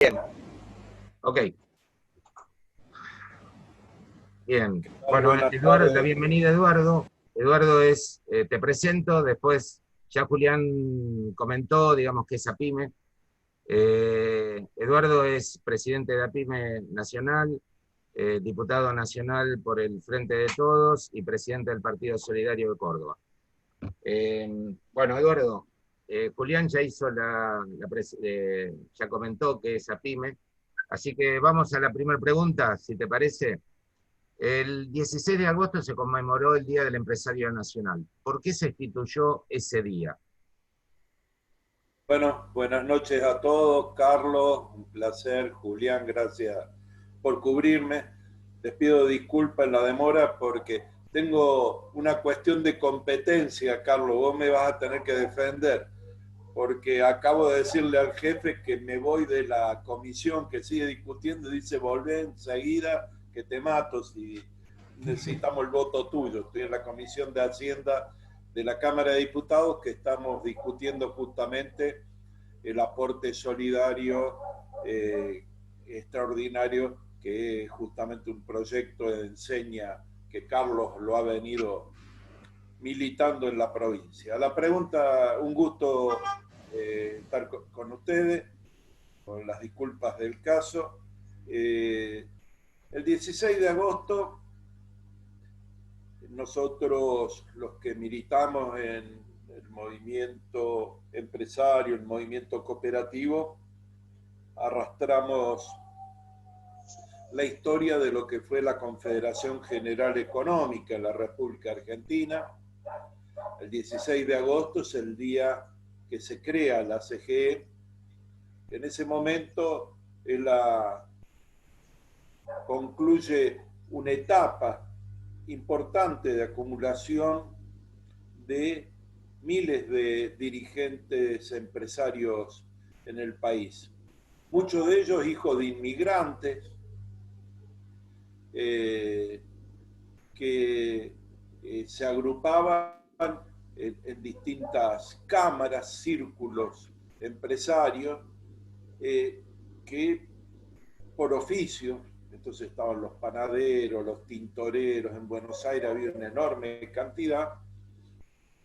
Bien, ok, bien. Bueno, Buenas Eduardo, la tardes. bienvenida, Eduardo. Eduardo es, te presento, después ya Julián comentó, digamos, que es APIME. Eduardo es presidente de APIME Nacional, diputado nacional por el Frente de Todos y presidente del Partido Solidario de Córdoba. Bueno, Eduardo, Julián ya hizo ya comentó que es APIME, así que vamos a la primera pregunta, si te parece. El 16 de agosto se conmemoró el Día del Empresario Nacional. ¿Por qué se instituyó ese día? Bueno, buenas noches a todos. Carlos, un placer. Julián, gracias por cubrirme. Les pido disculpas en la demora porque tengo una cuestión de competencia, Carlos. Vos me vas a tener que defender porque acabo de decirle al jefe que me voy de la comisión que sigue discutiendo y dice, volvé enseguida que te mato si necesitamos el voto tuyo. Estoy en la comisión de Hacienda de la Cámara de Diputados que estamos discutiendo justamente el aporte solidario extraordinario, que es justamente un proyecto de enseña que Carlos lo ha venido militando en la provincia. La pregunta, un gusto estar con ustedes, con las disculpas del caso. El 16 de agosto, nosotros los que militamos en el movimiento empresario, el movimiento cooperativo, arrastramos la historia de lo que fue la Confederación General Económica en la República Argentina. El 16 de agosto es el día que se crea la CGE. En ese momento concluye una etapa importante de acumulación de miles de dirigentes empresarios en el país. Muchos de ellos hijos de inmigrantes que se agrupaban en distintas cámaras, círculos empresarios, que por oficio, entonces estaban los panaderos, los tintoreros, en Buenos Aires había una enorme cantidad,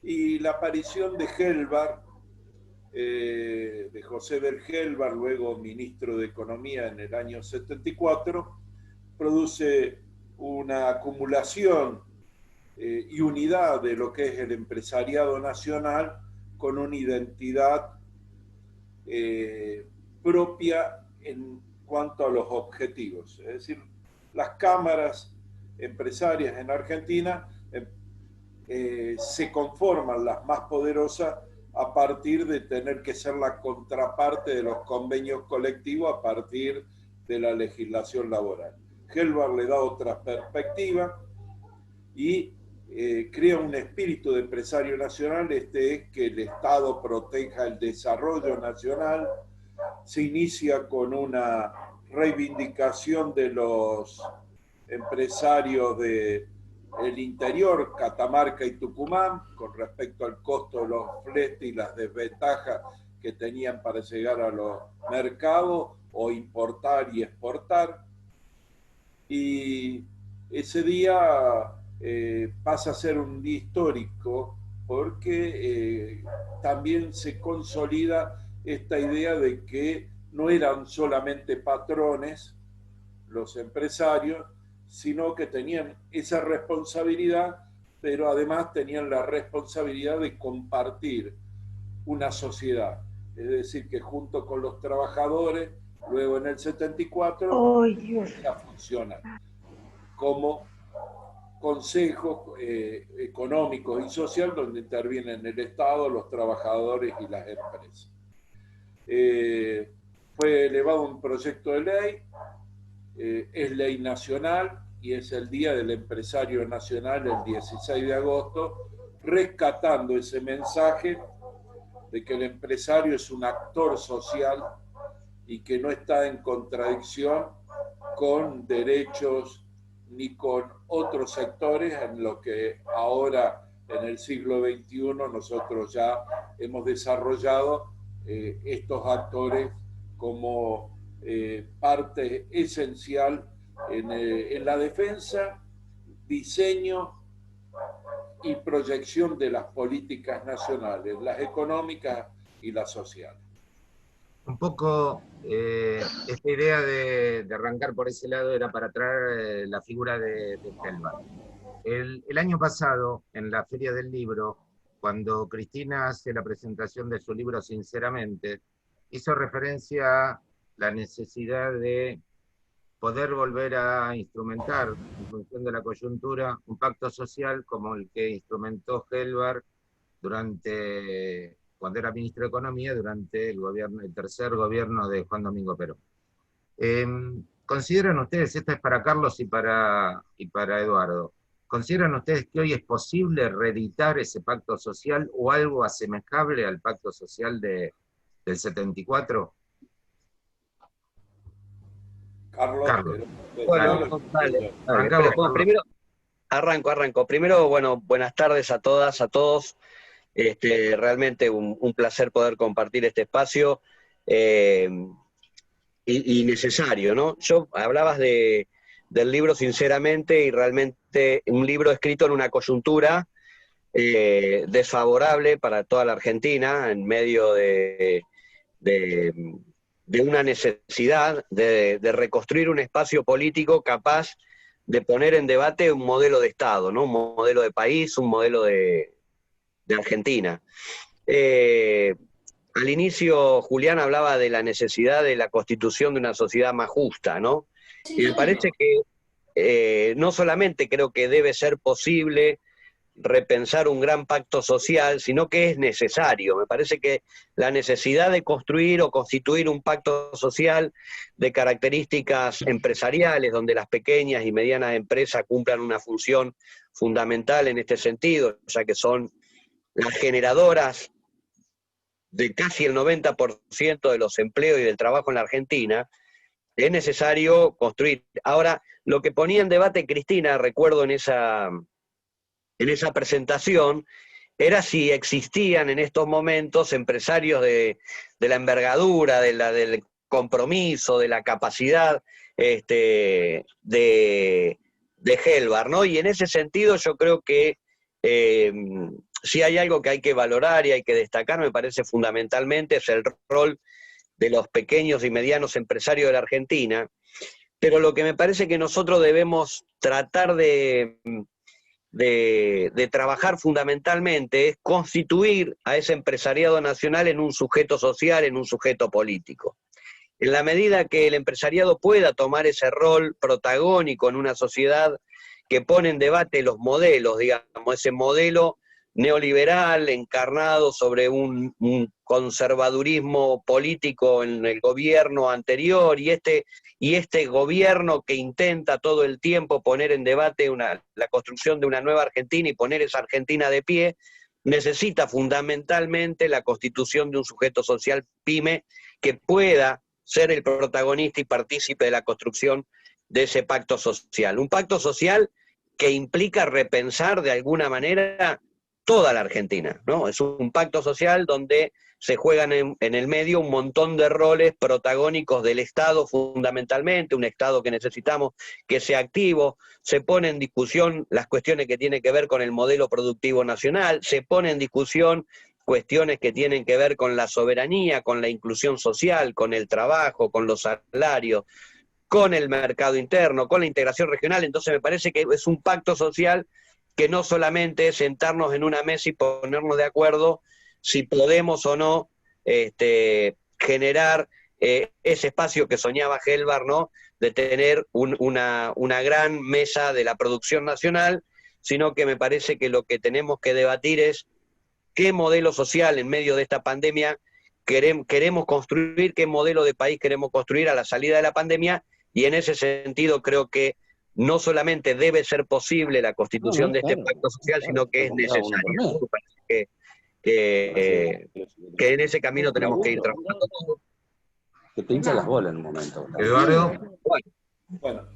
y la aparición de Helbar, de José del Helbar, luego ministro de Economía en el año 74, produce una acumulación y unidad de lo que es el empresariado nacional con una identidad propia en cuanto a los objetivos. Es decir, las cámaras empresarias en Argentina se conforman, las más poderosas, a partir de tener que ser la contraparte de los convenios colectivos a partir de la legislación laboral. Helbar le da otra perspectiva y crea un espíritu de empresario nacional. Este es que el Estado proteja el desarrollo nacional. Se inicia con una reivindicación de los empresarios del interior, Catamarca y Tucumán, con respecto al costo de los fletes y las desventajas que tenían para llegar a los mercados o importar y exportar. Y ese día pasa a ser un día histórico porque también se consolida esta idea de que no eran solamente patrones los empresarios, sino que tenían esa responsabilidad, pero además tenían la responsabilidad de compartir una sociedad. Es decir, que junto con los trabajadores, luego en el 74, ¡Oh, Dios! ya funcionan como consejos económicos y sociales donde intervienen el Estado, los trabajadores y las empresas. Fue elevado un proyecto de ley, es ley nacional y es el Día del Empresario Nacional el 16 de agosto, rescatando ese mensaje de que el empresario es un actor social y que no está en contradicción con derechos ni con otros sectores en lo que ahora en el siglo XXI nosotros ya hemos desarrollado estos actores como parte esencial en la defensa, diseño y proyección de las políticas nacionales, las económicas y las sociales. Un poco esta idea de arrancar por ese lado era para traer la figura de Helvar. El año pasado, en la Feria del Libro, cuando Cristina hace la presentación de su libro Sinceramente, hizo referencia a la necesidad de poder volver a instrumentar, en función de la coyuntura, un pacto social como el que instrumentó Helvar cuando era ministro de Economía, durante el tercer gobierno de Juan Domingo Perón. ¿Consideran ustedes, esta es para Carlos y para Eduardo, ¿consideran ustedes que hoy es posible reeditar ese pacto social o algo asemejable al pacto social del 74? Carlos. Bueno, dale. Bueno, primero, arranco. Primero, bueno, buenas tardes a todas, a todos. Realmente un placer poder compartir este espacio y necesario, ¿no? Hablabas del libro Sinceramente, y realmente un libro escrito en una coyuntura desfavorable para toda la Argentina, en medio de una necesidad de reconstruir un espacio político capaz de poner en debate un modelo de Estado, ¿no? Un modelo de país, un modelo de Argentina. Al inicio, Julián hablaba de la necesidad de la constitución de una sociedad más justa, ¿no? Y me parece que no solamente creo que debe ser posible repensar un gran pacto social, sino que es necesario. Me parece que la necesidad de construir o constituir un pacto social de características empresariales, donde las pequeñas y medianas empresas cumplan una función fundamental en este sentido, ya que son las generadoras de casi el 90% de los empleos y del trabajo en la Argentina, es necesario construir. Ahora, lo que ponía en debate Cristina, recuerdo en esa presentación, era si existían en estos momentos empresarios de la envergadura, del compromiso, de la capacidad de Helvar, ¿no? Y en ese sentido yo creo que si hay algo que hay que valorar y hay que destacar, me parece fundamentalmente, es el rol de los pequeños y medianos empresarios de la Argentina, pero lo que me parece que nosotros debemos tratar de trabajar fundamentalmente es constituir a ese empresariado nacional en un sujeto social, en un sujeto político. En la medida que el empresariado pueda tomar ese rol protagónico en una sociedad que pone en debate los modelos, digamos, ese modelo neoliberal encarnado sobre un conservadurismo político en el gobierno anterior y este gobierno que intenta todo el tiempo poner en debate la construcción de una nueva Argentina y poner esa Argentina de pie, necesita fundamentalmente la constitución de un sujeto social pyme que pueda ser el protagonista y partícipe de la construcción de ese pacto social. Un pacto social que implica repensar de alguna manera toda la Argentina, ¿no? Es un pacto social donde se juegan en el medio un montón de roles protagónicos del Estado fundamentalmente, un Estado que necesitamos que sea activo, se pone en discusión las cuestiones que tienen que ver con el modelo productivo nacional, se pone en discusión cuestiones que tienen que ver con la soberanía, con la inclusión social, con el trabajo, con los salarios, con el mercado interno, con la integración regional. Entonces me parece que es un pacto social que no solamente es sentarnos en una mesa y ponernos de acuerdo si podemos o no generar ese espacio que soñaba Helvar, ¿no? De tener una gran mesa de la producción nacional, sino que me parece que lo que tenemos que debatir es qué modelo social en medio de esta pandemia queremos construir, qué modelo de país queremos construir a la salida de la pandemia, y en ese sentido creo que no solamente debe ser posible la constitución de este pacto social, sino que es necesario. Que en ese camino tenemos que ir trabajando todos. Que te hincha las bolas en un momento. Eduardo. Bueno,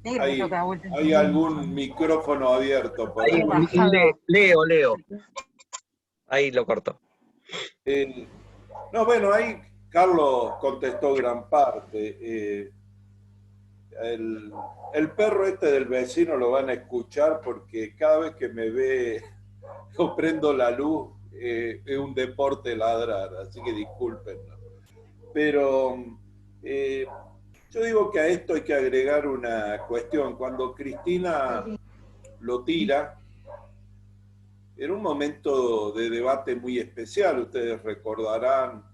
hay algún micrófono abierto por ahí. Leo. Ahí lo corto. No, bueno, ahí Carlos contestó gran parte. El perro este del vecino lo van a escuchar porque cada vez que me ve, yo prendo la luz, es un deporte ladrar, así que discúlpenlo. Pero yo digo que a esto hay que agregar una cuestión. Cuando Cristina lo tira, era un momento de debate muy especial, ustedes recordarán,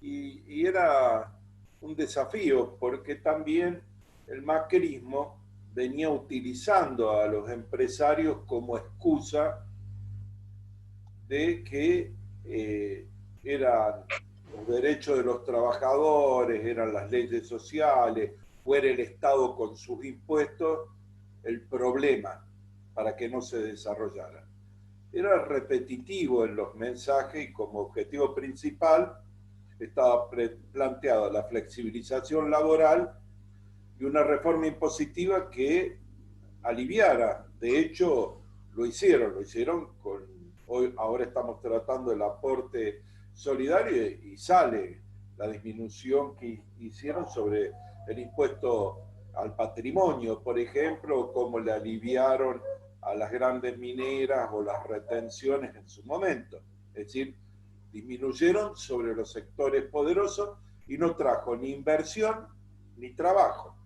y era un desafío porque también el macrismo venía utilizando a los empresarios como excusa de que eran los derechos de los trabajadores, eran las leyes sociales, fuera el Estado con sus impuestos el problema para que no se desarrollara. Era repetitivo en los mensajes y como objetivo principal estaba planteada la flexibilización laboral y una reforma impositiva que aliviara. De hecho, lo hicieron con, hoy, ahora estamos tratando el aporte solidario y sale la disminución que hicieron sobre el impuesto al patrimonio, por ejemplo, cómo le aliviaron a las grandes mineras o las retenciones en su momento. Es decir, disminuyeron sobre los sectores poderosos y no trajo ni inversión ni trabajo.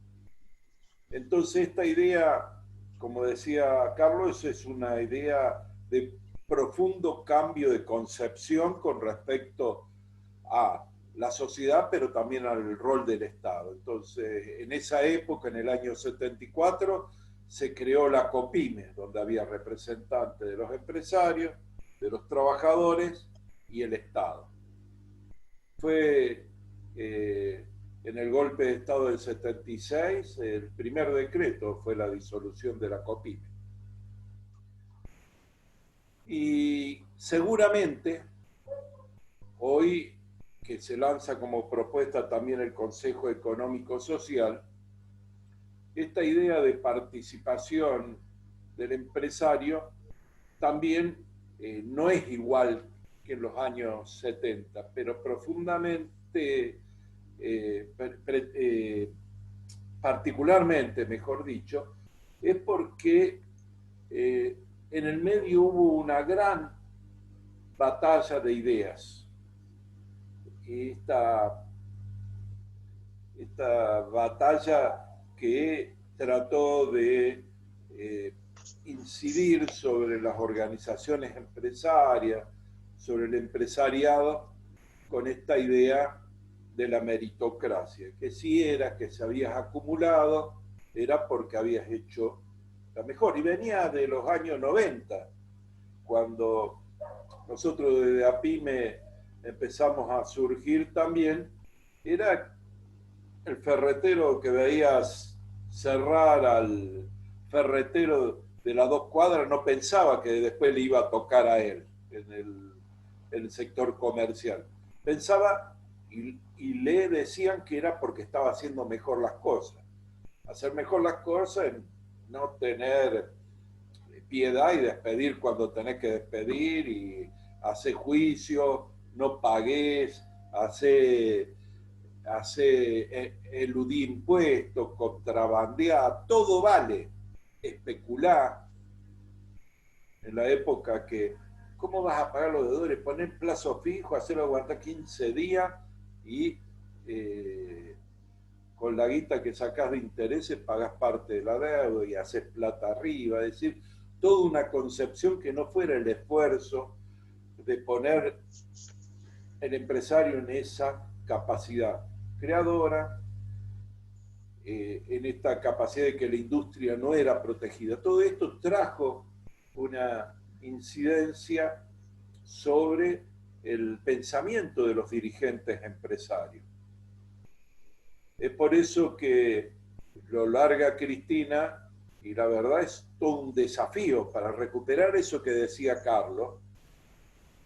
Entonces esta idea, como decía Carlos, es una idea de profundo cambio de concepción con respecto a la sociedad, pero también al rol del Estado. Entonces, en esa época, en el año 74, se creó la COPIME, donde había representantes de los empresarios, de los trabajadores y el Estado. Fue en el golpe de Estado del 76, el primer decreto fue la disolución de la COPIME. Y seguramente hoy que se lanza como propuesta también el Consejo Económico Social, esta idea de participación del empresario también no es igual que en los años 70, pero profundamente, particularmente, mejor dicho, es porque en el medio hubo una gran batalla de ideas. Esta batalla que trató de incidir sobre las organizaciones empresarias, sobre el empresariado, con esta idea de la meritocracia, que si era que se habías acumulado, era porque habías hecho la mejor. Y venía de los años 90, cuando nosotros desde APIME empezamos a surgir también, era el ferretero que veías cerrar al ferretero de las 2 cuadras, no pensaba que después le iba a tocar a él en el sector comercial. Pensaba y le decían que era porque estaba haciendo mejor las cosas. Hacer mejor las cosas, no tener piedad y despedir cuando tenés que despedir y hacer juicio, no pagues, eludir impuestos, contrabandear, todo vale, especular. En la época que, ¿cómo vas a pagar los deudores? Poner plazo fijo, hacerlo aguantar 15 días y con la guita que sacás de intereses pagás parte de la deuda y haces plata arriba. Es decir, toda una concepción que no fuera el esfuerzo de poner el empresario en esa capacidad creadora, en esta capacidad de que la industria no era protegida. Todo esto trajo una incidencia sobre el pensamiento de los dirigentes empresarios. Es por eso que lo larga Cristina, y la verdad es todo un desafío para recuperar eso que decía Carlos.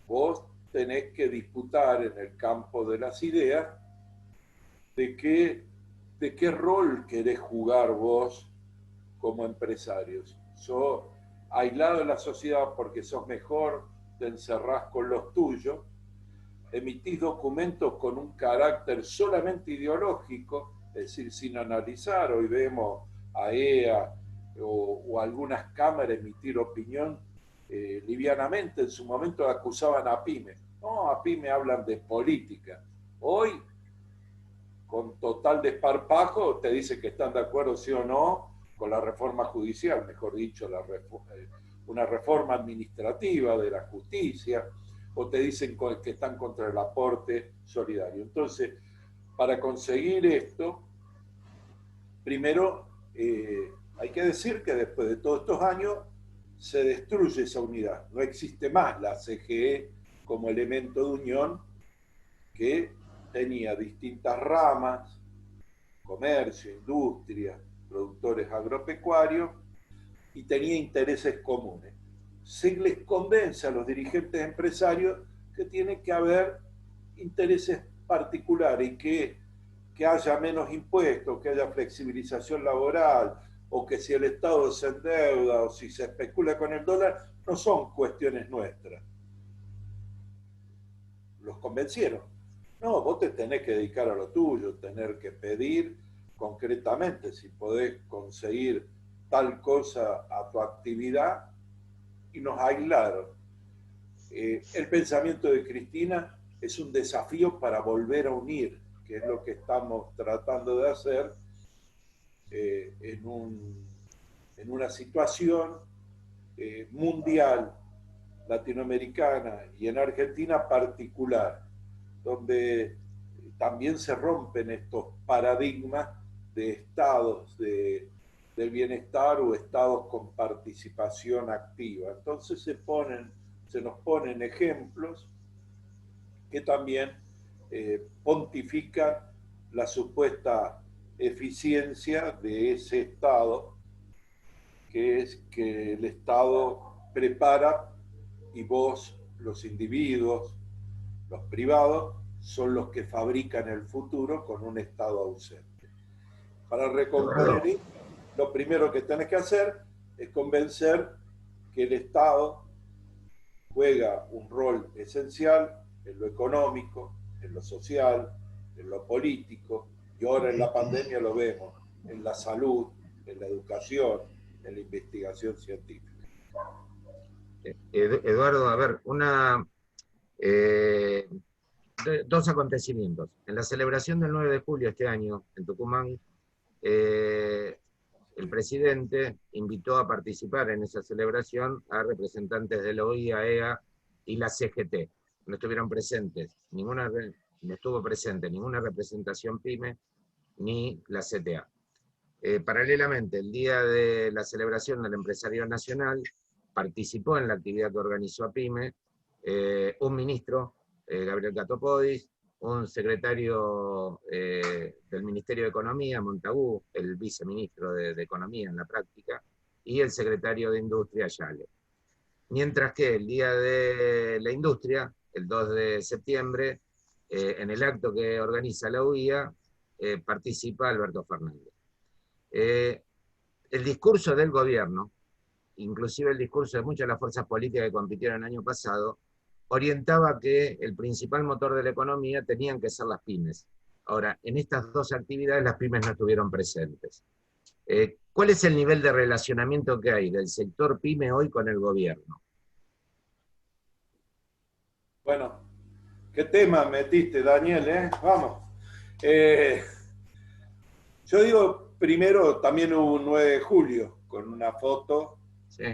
Vos tenés que disputar en el campo de las ideas de qué rol querés jugar vos como empresarios. ¿Sos aislado de la sociedad porque sos mejor, te encerrás con los tuyos? emitís documentos con un carácter solamente ideológico, es decir, sin analizar. Hoy vemos a EA o algunas cámaras emitir opinión livianamente. En su momento acusaban a PYME. No, a PYME hablan de política. Hoy, con total desparpajo, te dicen que están de acuerdo, sí o no, con la reforma judicial, mejor dicho, una reforma administrativa de la justicia, o te dicen que están contra el aporte solidario. Entonces, para conseguir esto, primero hay que decir que después de todos estos años se destruye esa unidad. No existe más la CGE como elemento de unión que tenía distintas ramas, comercio, industria, productores agropecuarios, y tenía intereses comunes. Se les convence a los dirigentes empresarios que tiene que haber intereses particulares y que haya menos impuestos, que haya flexibilización laboral, o que si el Estado se endeuda o si se especula con el dólar, no son cuestiones nuestras. Los convencieron. No, vos te tenés que dedicar a lo tuyo, tener que pedir concretamente si podés conseguir tal cosa a tu actividad, y nos aislaron. El pensamiento de Cristina es un desafío para volver a unir, que es lo que estamos tratando de hacer en una situación mundial, latinoamericana y en Argentina particular, donde también se rompen estos paradigmas de estados del bienestar o estados con participación activa. Entonces se nos ponen ejemplos que también pontifican la supuesta eficiencia de ese estado, que es que el Estado prepara y vos, los individuos, los privados, son los que fabrican el futuro con un Estado ausente. Para recomponer esto, lo primero que tenés que hacer es convencer que el Estado juega un rol esencial en lo económico, en lo social, en lo político, y ahora en la pandemia lo vemos, en la salud, en la educación, en la investigación científica. Eduardo, a ver, dos acontecimientos. En la celebración del 9 de julio este año, en Tucumán, el presidente invitó a participar en esa celebración a representantes de la OIA, EA y la CGT. No estuvieron presentes, no estuvo presente ninguna representación PYME ni la CTA. Paralelamente, el día de la celebración del Empresario Nacional, participó en la actividad que organizó a PYME un ministro, Gabriel Catopodis, un secretario del Ministerio de Economía, Montagu, el viceministro de Economía en la práctica, y el secretario de Industria, Yale. Mientras que el Día de la Industria, el 2 de septiembre, en el acto que organiza la UIA, participa Alberto Fernández. El discurso del gobierno, inclusive el discurso de muchas de las fuerzas políticas que compitieron el año pasado, orientaba que el principal motor de la economía tenían que ser las pymes. Ahora, en estas dos actividades las pymes no estuvieron presentes. ¿Cuál es el nivel de relacionamiento que hay del sector pyme hoy con el gobierno? Bueno, ¿qué tema metiste, Daniel? Vamos. Yo digo, primero también hubo un 9 de julio, con una foto, sí,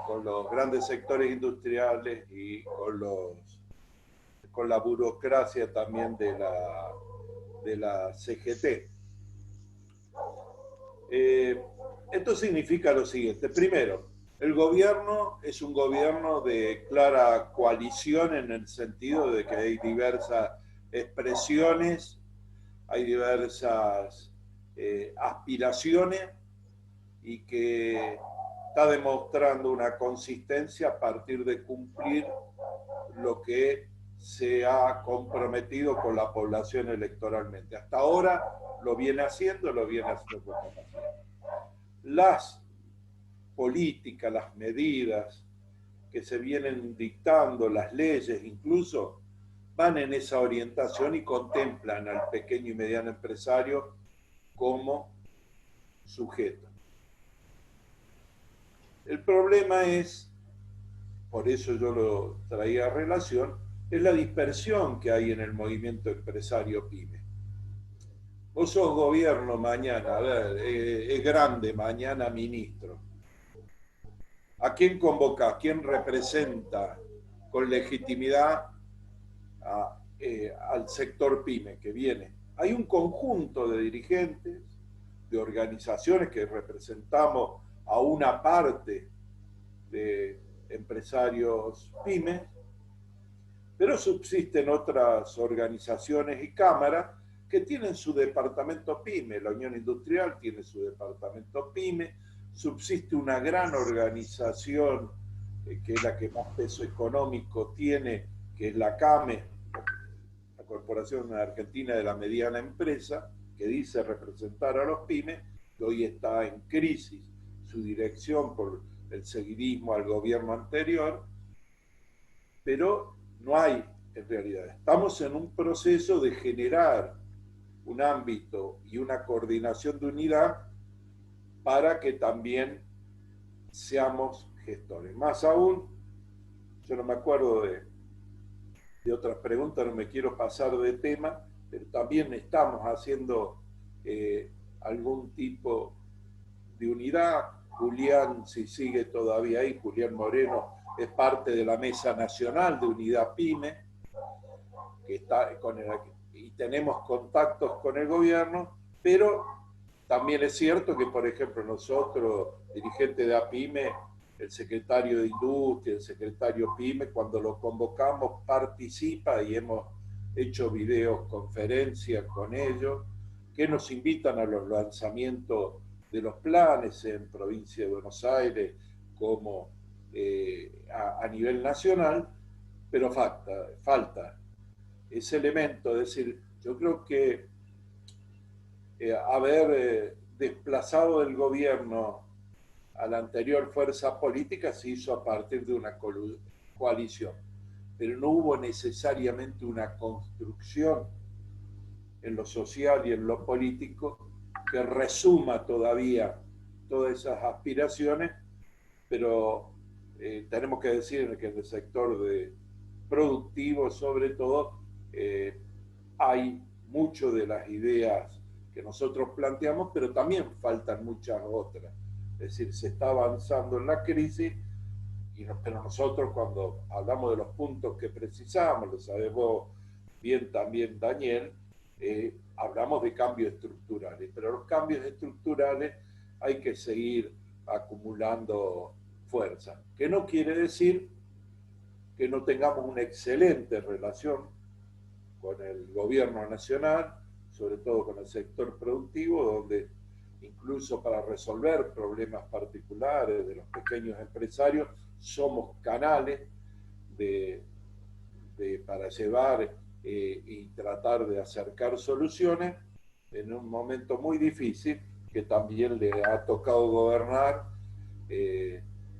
con los grandes sectores industriales y con la burocracia también de la CGT. Esto significa lo siguiente. Primero, el gobierno es un gobierno de clara coalición en el sentido de que hay diversas expresiones, hay diversas aspiraciones, y que está demostrando una consistencia a partir de cumplir lo que se ha comprometido con la población electoralmente. Hasta ahora lo viene haciendo con capacidad. Las políticas, las medidas que se vienen dictando, las leyes incluso, van en esa orientación y contemplan al pequeño y mediano empresario como sujeto. El problema es, por eso yo lo traía a relación, es la dispersión que hay en el movimiento empresario PYME. Vos sos gobierno mañana, a ver, es grande mañana ministro. ¿A quién convocás? ¿Quién representa con legitimidad al sector PYME que viene? Hay un conjunto de dirigentes, de organizaciones que representamos a una parte de empresarios pymes, pero subsisten otras organizaciones y cámaras que tienen su departamento PYME. La Unión Industrial tiene su departamento PYME, subsiste una gran organización que es la que más peso económico tiene, que es la CAME, la Corporación Argentina de la Mediana Empresa, que dice representar a los pymes, que hoy está en crisis su dirección por el seguidismo al gobierno anterior, pero no hay, en realidad, estamos en un proceso de generar un ámbito y una coordinación de unidad para que también seamos gestores. Más aún, yo no me acuerdo de otras preguntas, no me quiero pasar de tema, pero también estamos haciendo algún tipo de unidad. Julián, si sigue todavía ahí, Julián Moreno es parte de la Mesa Nacional de Unidad PYME, que está y tenemos contactos con el gobierno, pero también es cierto que, por ejemplo, nosotros, dirigentes de APYME, el secretario de Industria, el secretario PYME, cuando lo convocamos participa y hemos hecho videoconferencias con ellos, que nos invitan a los lanzamientos de los planes en provincia de Buenos Aires como a nivel nacional, pero falta ese elemento. Es decir, yo creo que haber desplazado del gobierno a la anterior fuerza política se hizo a partir de una coalición, pero no hubo necesariamente una construcción en lo social y en lo político que resuma todavía todas esas aspiraciones, pero tenemos que decir que en el sector productivo, sobre todo, hay mucho de las ideas que nosotros planteamos, pero también faltan muchas otras. Es decir, se está avanzando en la crisis, pero nosotros cuando hablamos de los puntos que precisamos, lo sabés vos bien también, Daniel, hablamos de cambios estructurales, pero los cambios estructurales hay que seguir acumulando fuerza, que no quiere decir que no tengamos una excelente relación con el gobierno nacional, sobre todo con el sector productivo, donde incluso para resolver problemas particulares de los pequeños empresarios, somos canales para llevar y tratar de acercar soluciones en un momento muy difícil que también le ha tocado gobernar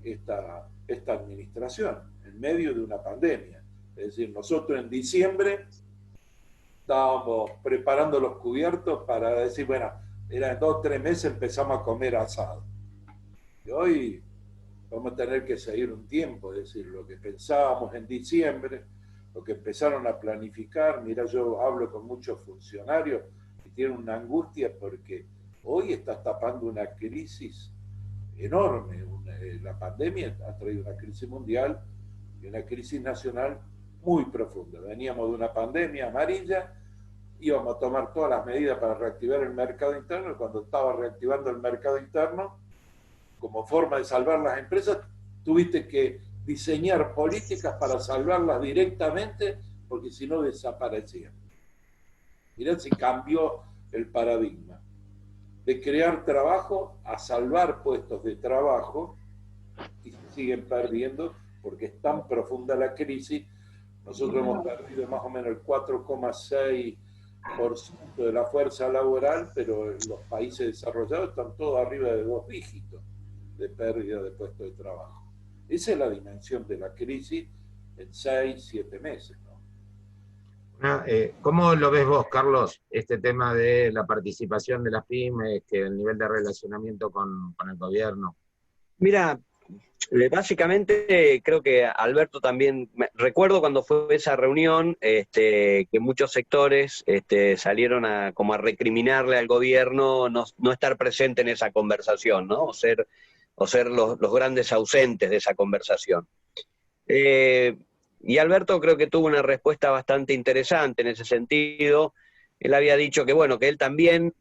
esta administración en medio de una pandemia. Es decir, nosotros en diciembre estábamos preparando los cubiertos para decir, bueno, en 2 o 3 meses empezamos a comer asado. Y hoy vamos a tener que seguir un tiempo, es decir, lo que pensábamos en diciembre, lo que empezaron a planificar. Mira, yo hablo con muchos funcionarios que tienen una angustia porque hoy está tapando una crisis enorme. La pandemia ha traído una crisis mundial y una crisis nacional muy profunda. Veníamos de una pandemia amarilla, íbamos a tomar todas las medidas para reactivar el mercado interno, y cuando estaba reactivando el mercado interno, como forma de salvar las empresas, tuviste que diseñar políticas para salvarlas directamente, porque si no desaparecían. Mirá si cambió el paradigma de crear trabajo a salvar puestos de trabajo, y siguen perdiendo porque es tan profunda la crisis. Nosotros hemos perdido más o menos el 4,6% de la fuerza laboral, pero los países desarrollados están todos arriba de 2 dígitos de pérdida de puestos de trabajo. Esa es la dimensión de la crisis en 6, 7 meses, ¿no? ¿Cómo lo ves vos, Carlos, este tema de la participación de las pymes, que el nivel de relacionamiento con el gobierno? Mira, básicamente creo que Alberto también, recuerdo cuando fue esa reunión, que muchos sectores salieron como a recriminarle al gobierno no estar presente en esa conversación, ¿no? O ser los grandes ausentes de esa conversación. Y Alberto creo que tuvo una respuesta bastante interesante en ese sentido. Él había dicho que, bueno, que él también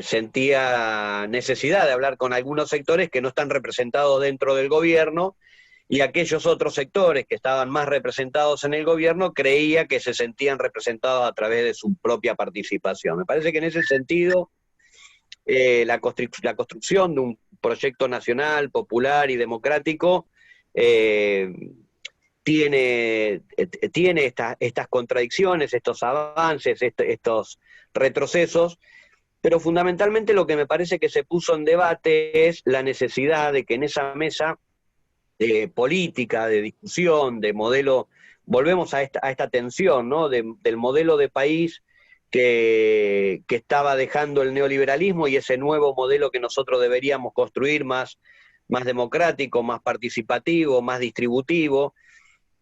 sentía necesidad de hablar con algunos sectores que no están representados dentro del gobierno, y aquellos otros sectores que estaban más representados en el gobierno creía que se sentían representados a través de su propia participación. Me parece que en ese sentido la construcción de un proyecto nacional, popular y democrático tiene estas contradicciones, estos avances, estos retrocesos, pero fundamentalmente lo que me parece que se puso en debate es la necesidad de que en esa mesa política, de discusión, de modelo, volvemos a esta tensión, ¿no? Del modelo de país que estaba dejando el neoliberalismo y ese nuevo modelo que nosotros deberíamos construir más democrático, más participativo, más distributivo,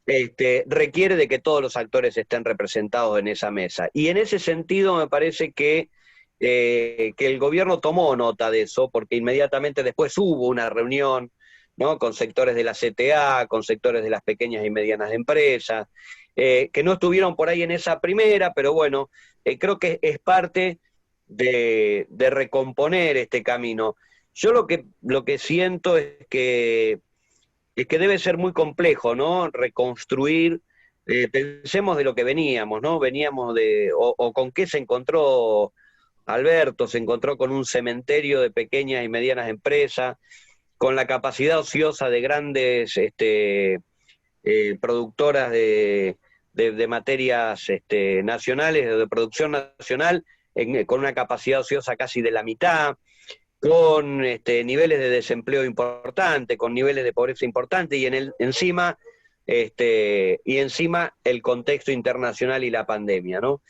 requiere de que todos los actores estén representados en esa mesa. Y en ese sentido me parece que el gobierno tomó nota de eso, porque inmediatamente después hubo una reunión, ¿no?, con sectores de la CTA, con sectores de las pequeñas y medianas empresas, que no estuvieron por ahí en esa primera, pero bueno, creo que es parte de recomponer este camino. Yo lo que siento es que debe ser muy complejo, ¿no? Reconstruir, pensemos de lo que veníamos, ¿no? Veníamos o con qué se encontró Alberto, se encontró con un cementerio de pequeñas y medianas empresas, con la capacidad ociosa de grandes productoras de materias nacionales, de producción nacional, con una capacidad ociosa casi de la mitad, con niveles de desempleo importante, con niveles de pobreza importante, y encima el contexto internacional y la pandemia, ¿no?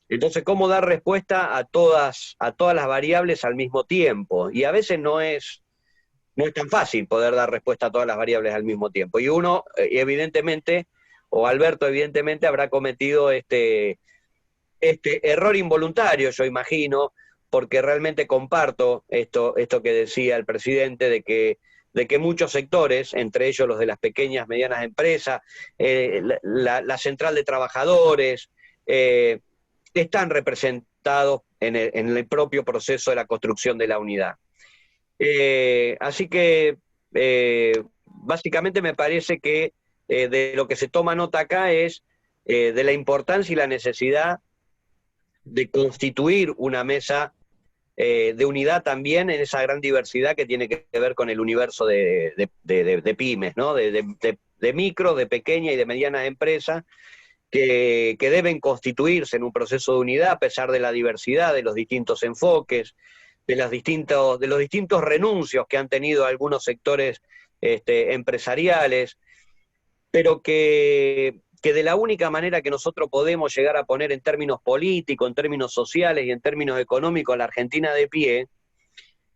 Entonces, ¿cómo dar respuesta a todas las variables al mismo tiempo? Y a veces no es tan fácil poder dar respuesta a todas las variables al mismo tiempo. Y uno, evidentemente, o Alberto evidentemente, habrá cometido este error involuntario, yo imagino, porque realmente comparto esto que decía el presidente, de que muchos sectores, entre ellos los de las pequeñas, medianas empresas, la central de trabajadores, están representados en el propio proceso de la construcción de la unidad. Así que básicamente me parece que de lo que se toma nota acá es de la importancia y la necesidad de constituir una mesa de unidad también en esa gran diversidad que tiene que ver con el universo de pymes, ¿no? De micro, de pequeña y de medianas empresas, que deben constituirse en un proceso de unidad a pesar de la diversidad, de los distintos enfoques, de los distintos renuncios que han tenido algunos sectores empresariales, pero que de la única manera que nosotros podemos llegar a poner en términos políticos, en términos sociales y en términos económicos la Argentina de pie,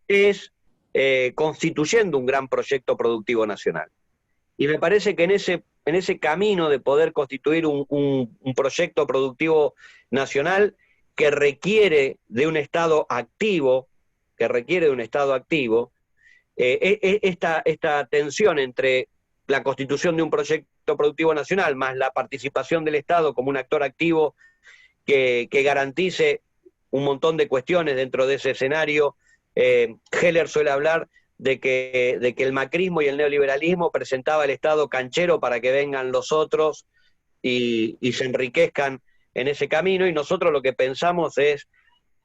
es constituyendo un gran proyecto productivo nacional. Y me parece que en ese camino de poder constituir un proyecto productivo nacional que requiere de un Estado activo, esta tensión entre la constitución de un proyecto productivo nacional más la participación del Estado como un actor activo que garantice un montón de cuestiones dentro de ese escenario. Heller suele hablar de que el macrismo y el neoliberalismo presentaba el Estado canchero para que vengan los otros y se enriquezcan en ese camino, y nosotros lo que pensamos es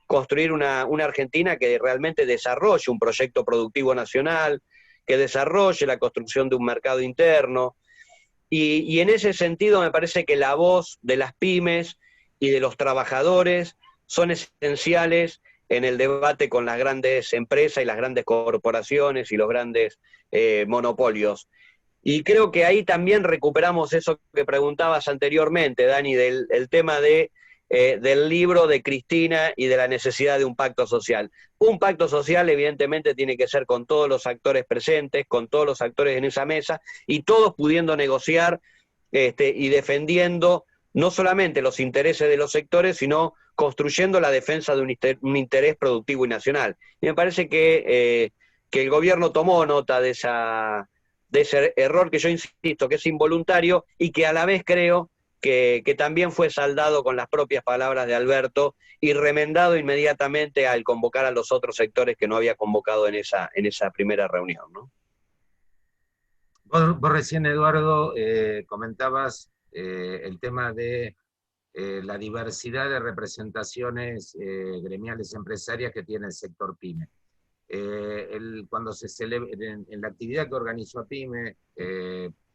construir una Argentina que realmente desarrolle un proyecto productivo nacional, que desarrolle la construcción de un mercado interno, y en ese sentido me parece que la voz de las pymes y de los trabajadores son esenciales en el debate con las grandes empresas y las grandes corporaciones y los grandes monopolios. Y creo que ahí también recuperamos eso que preguntabas anteriormente, Dani, el tema del libro de Cristina y de la necesidad de un pacto social. Un pacto social evidentemente tiene que ser con todos los actores presentes, con todos los actores en esa mesa, y todos pudiendo negociar y defendiendo no solamente los intereses de los sectores, sino construyendo la defensa de un interés productivo y nacional. Y me parece que el gobierno tomó nota de ese error que yo insisto, que es involuntario y que a la vez creo que también fue saldado con las propias palabras de Alberto y remendado inmediatamente al convocar a los otros sectores que no había convocado en esa primera reunión, ¿no? Vos recién, Eduardo, comentabas el tema de la diversidad de representaciones gremiales empresarias que tiene el sector PYME. Cuando se celebra, en la actividad que organizó APYME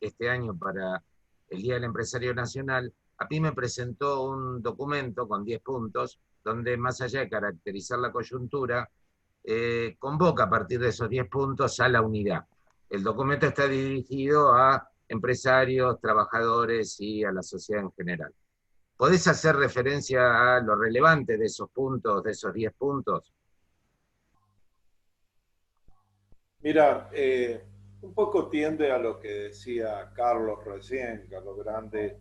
este año para el Día del Empresario Nacional, APYME presentó un documento con 10 puntos, donde más allá de caracterizar la coyuntura, convoca a partir de esos 10 puntos a la unidad. El documento está dirigido a empresarios, trabajadores y a la sociedad en general. ¿Podés hacer referencia a lo relevante de esos puntos, de esos 10 puntos? Mira, un poco tiende a lo que decía Carlos recién, Carlos Grande,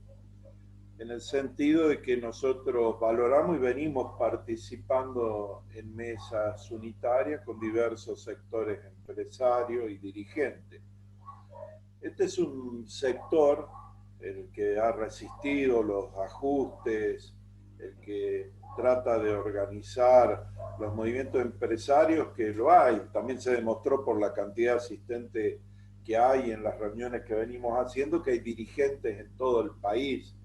en el sentido de que nosotros valoramos y venimos participando en mesas unitarias con diversos sectores empresarios y dirigentes. Este es un sector el que ha resistido los ajustes, el que trata de organizar los movimientos empresarios, que lo hay. También se demostró por la cantidad de asistentes que hay en las reuniones que venimos haciendo, que hay dirigentes en todo el país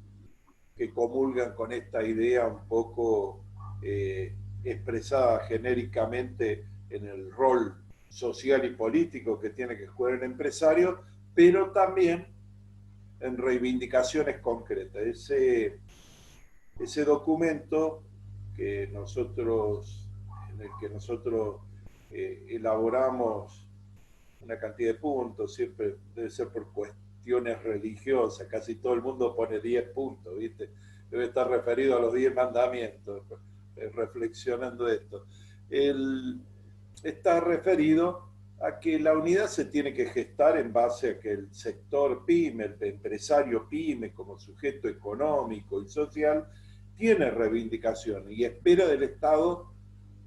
que comulgan con esta idea un poco expresada genéricamente en el rol social y político que tiene que jugar el empresario, pero también en reivindicaciones concretas. Ese documento que nosotros, en el que nosotros elaboramos una cantidad de puntos, siempre debe ser por cuestiones religiosas, casi todo el mundo pone 10 puntos, ¿viste? Debe estar referido a los 10 mandamientos, reflexionando esto. Está referido a que la unidad se tiene que gestar en base a que el sector PYME, el empresario PYME como sujeto económico y social, tiene reivindicaciones y espera del Estado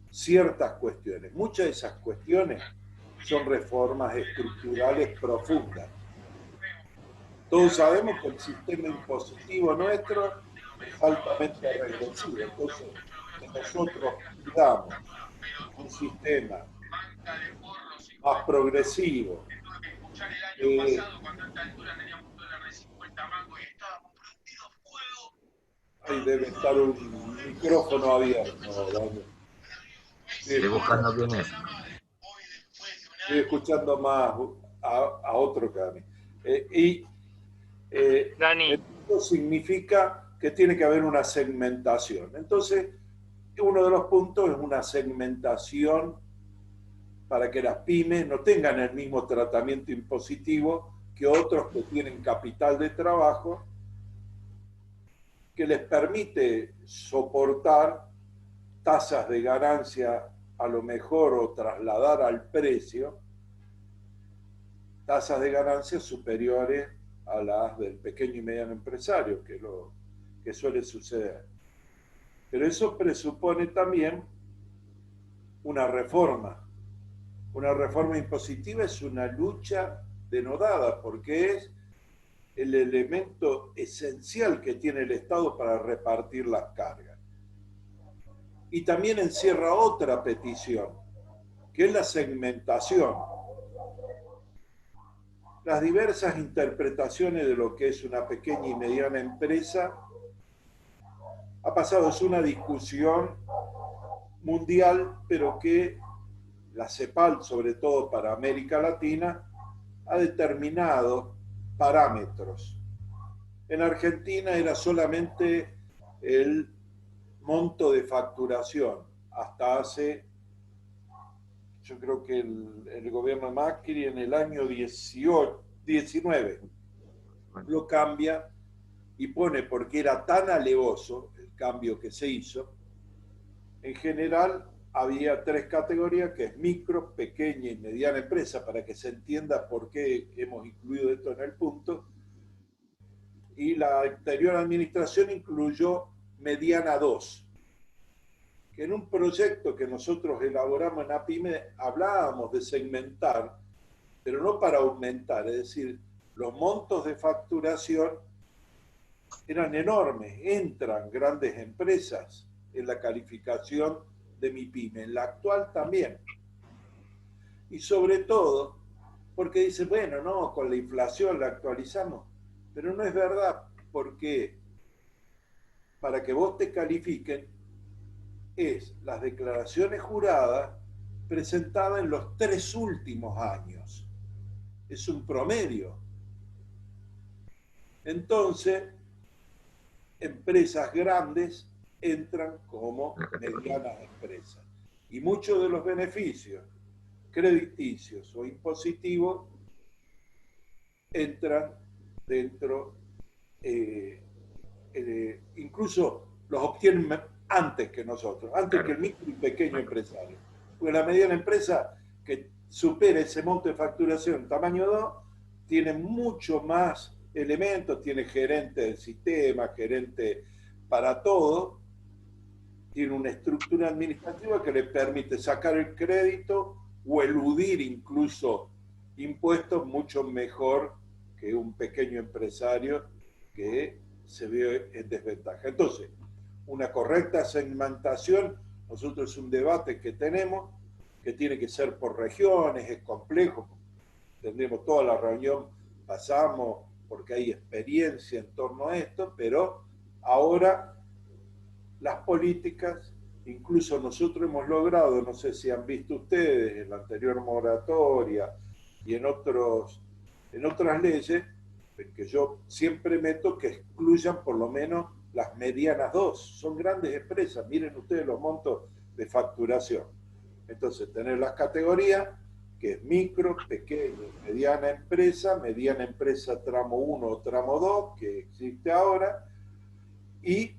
ciertas cuestiones. Muchas de esas cuestiones son reformas estructurales profundas. Todos sabemos que el sistema impositivo nuestro es altamente regresivo, entonces que nosotros pidamos un sistema más progresivo, ahí debe estar un micrófono abierto, ¿vale? Estoy buscando quién es. Estoy escuchando más a otro que a mí. Dani. Esto significa que tiene que haber una segmentación. Entonces, uno de los puntos es una segmentación para que las pymes no tengan el mismo tratamiento impositivo que otros que tienen capital de trabajo, que les permite soportar tasas de ganancia a lo mejor o trasladar al precio tasas de ganancia superiores a las del pequeño y mediano empresario, que es lo que suele suceder. Pero eso presupone también una reforma. Una reforma impositiva es una lucha denodada, porque es el elemento esencial que tiene el Estado para repartir las cargas. Y también encierra otra petición, que es la segmentación. Las diversas interpretaciones de lo que es una pequeña y mediana empresa ha pasado, es una discusión mundial, pero que la CEPAL, sobre todo para América Latina, ha determinado parámetros. En Argentina era solamente el monto de facturación, hasta hace, yo creo que el gobierno Macri en el año 18, 19 lo cambia y pone, porque era tan alevoso el cambio que se hizo, en general había 3 categorías, que es micro, pequeña y mediana empresa, para que se entienda por qué hemos incluido esto en el punto, y la anterior administración incluyó mediana 2, que en un proyecto que nosotros elaboramos en APIME hablábamos de segmentar, pero no para aumentar, es decir, los montos de facturación eran enormes, entran grandes empresas en la calificación de mi pyme, en la actual también. Y sobre todo, porque dice, bueno, no, con la inflación la actualizamos, pero no es verdad, porque para que vos te califiquen es las declaraciones juradas presentadas en los 3 últimos años. Es un promedio. Entonces, empresas grandes entran como medianas empresas. Y muchos de los beneficios crediticios o impositivos entran dentro, incluso los obtienen antes que nosotros, antes que el micro y pequeño empresario. Porque la mediana empresa que supera ese monto de facturación tamaño 2 tiene mucho más elementos, tiene gerente del sistema, gerente para todo, tiene una estructura administrativa que le permite sacar el crédito o eludir incluso impuestos mucho mejor que un pequeño empresario que se ve en desventaja. Entonces, una correcta segmentación, nosotros es un debate que tenemos, que tiene que ser por regiones, es complejo, tendremos toda la reunión, pasamos porque hay experiencia en torno a esto, pero ahora las políticas, incluso nosotros hemos logrado, no sé si han visto ustedes, en la anterior moratoria y en otras leyes, que yo siempre meto que excluyan por lo menos las medianas 2. Son grandes empresas, miren ustedes los montos de facturación. Entonces, tener las categorías, que es micro, pequeña, mediana empresa tramo 1 o tramo 2, que existe ahora, y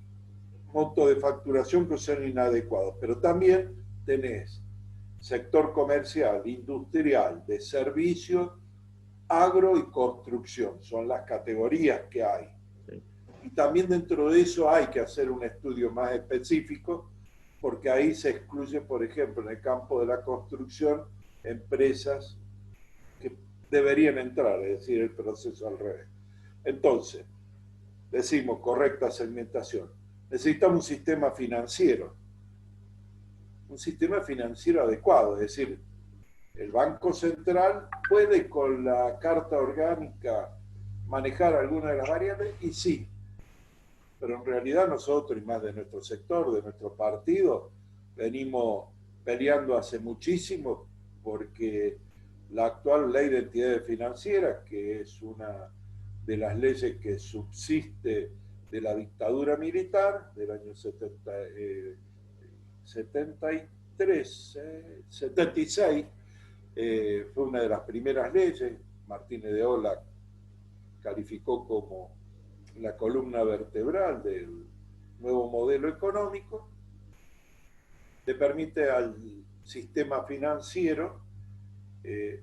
monto de facturación que son inadecuados. Pero también tenés sector comercial, industrial, de servicios, agro y construcción. Son las categorías que hay. Y también dentro de eso hay que hacer un estudio más específico, porque ahí se excluye, por ejemplo, en el campo de la construcción, empresas que deberían entrar, es decir, el proceso al revés. Entonces, decimos correcta segmentación. Necesitamos un sistema financiero adecuado, es decir, el Banco Central puede con la Carta Orgánica manejar alguna de las variables, y sí, pero en realidad nosotros, y más de nuestro sector, de nuestro partido, venimos peleando hace muchísimo porque la actual ley de entidades financieras, que es una de las leyes que subsiste de la dictadura militar del año 76, fue una de las primeras leyes. Martínez de Ola calificó como la columna vertebral del nuevo modelo económico, le permite al sistema financiero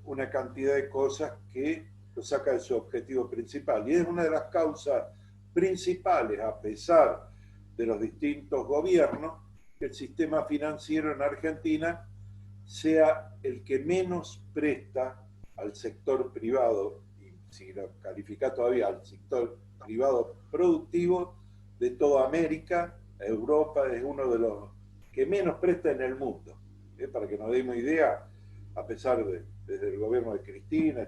una cantidad de cosas que lo saca de su objetivo principal. Y es una de las causas principales, a pesar de los distintos gobiernos, que el sistema financiero en Argentina sea el que menos presta al sector privado, y si lo califica todavía al sector privado productivo de toda América. Europa es uno de los que menos presta en el mundo. Para que nos demos idea, a pesar de, desde el gobierno de Cristina,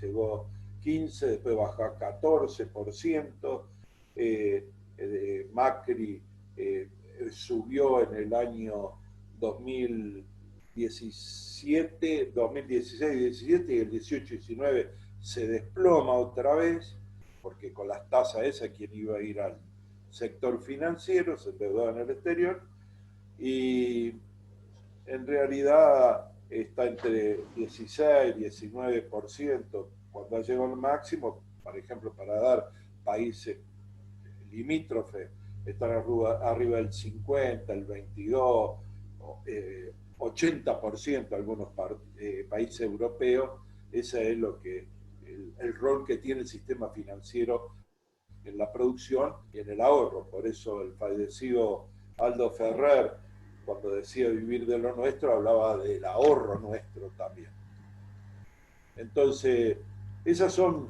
llegó 15, después bajó a 14%, Macri subió en el año 2017, 2016 y 17, y el 18 y 19 se desploma otra vez, porque con las tasas esas, quien iba a ir al sector financiero, se endeudaba en el exterior, y en realidad está entre 16 y 19%, cuando llegó al máximo, por ejemplo, para dar países limítrofes, están arriba del 50, el 22, 80% algunos países europeos. Ese es lo que el rol que tiene el sistema financiero en la producción y en el ahorro. Por eso el fallecido Aldo Ferrer, cuando decía vivir de lo nuestro, hablaba del ahorro nuestro también. Entonces, esas son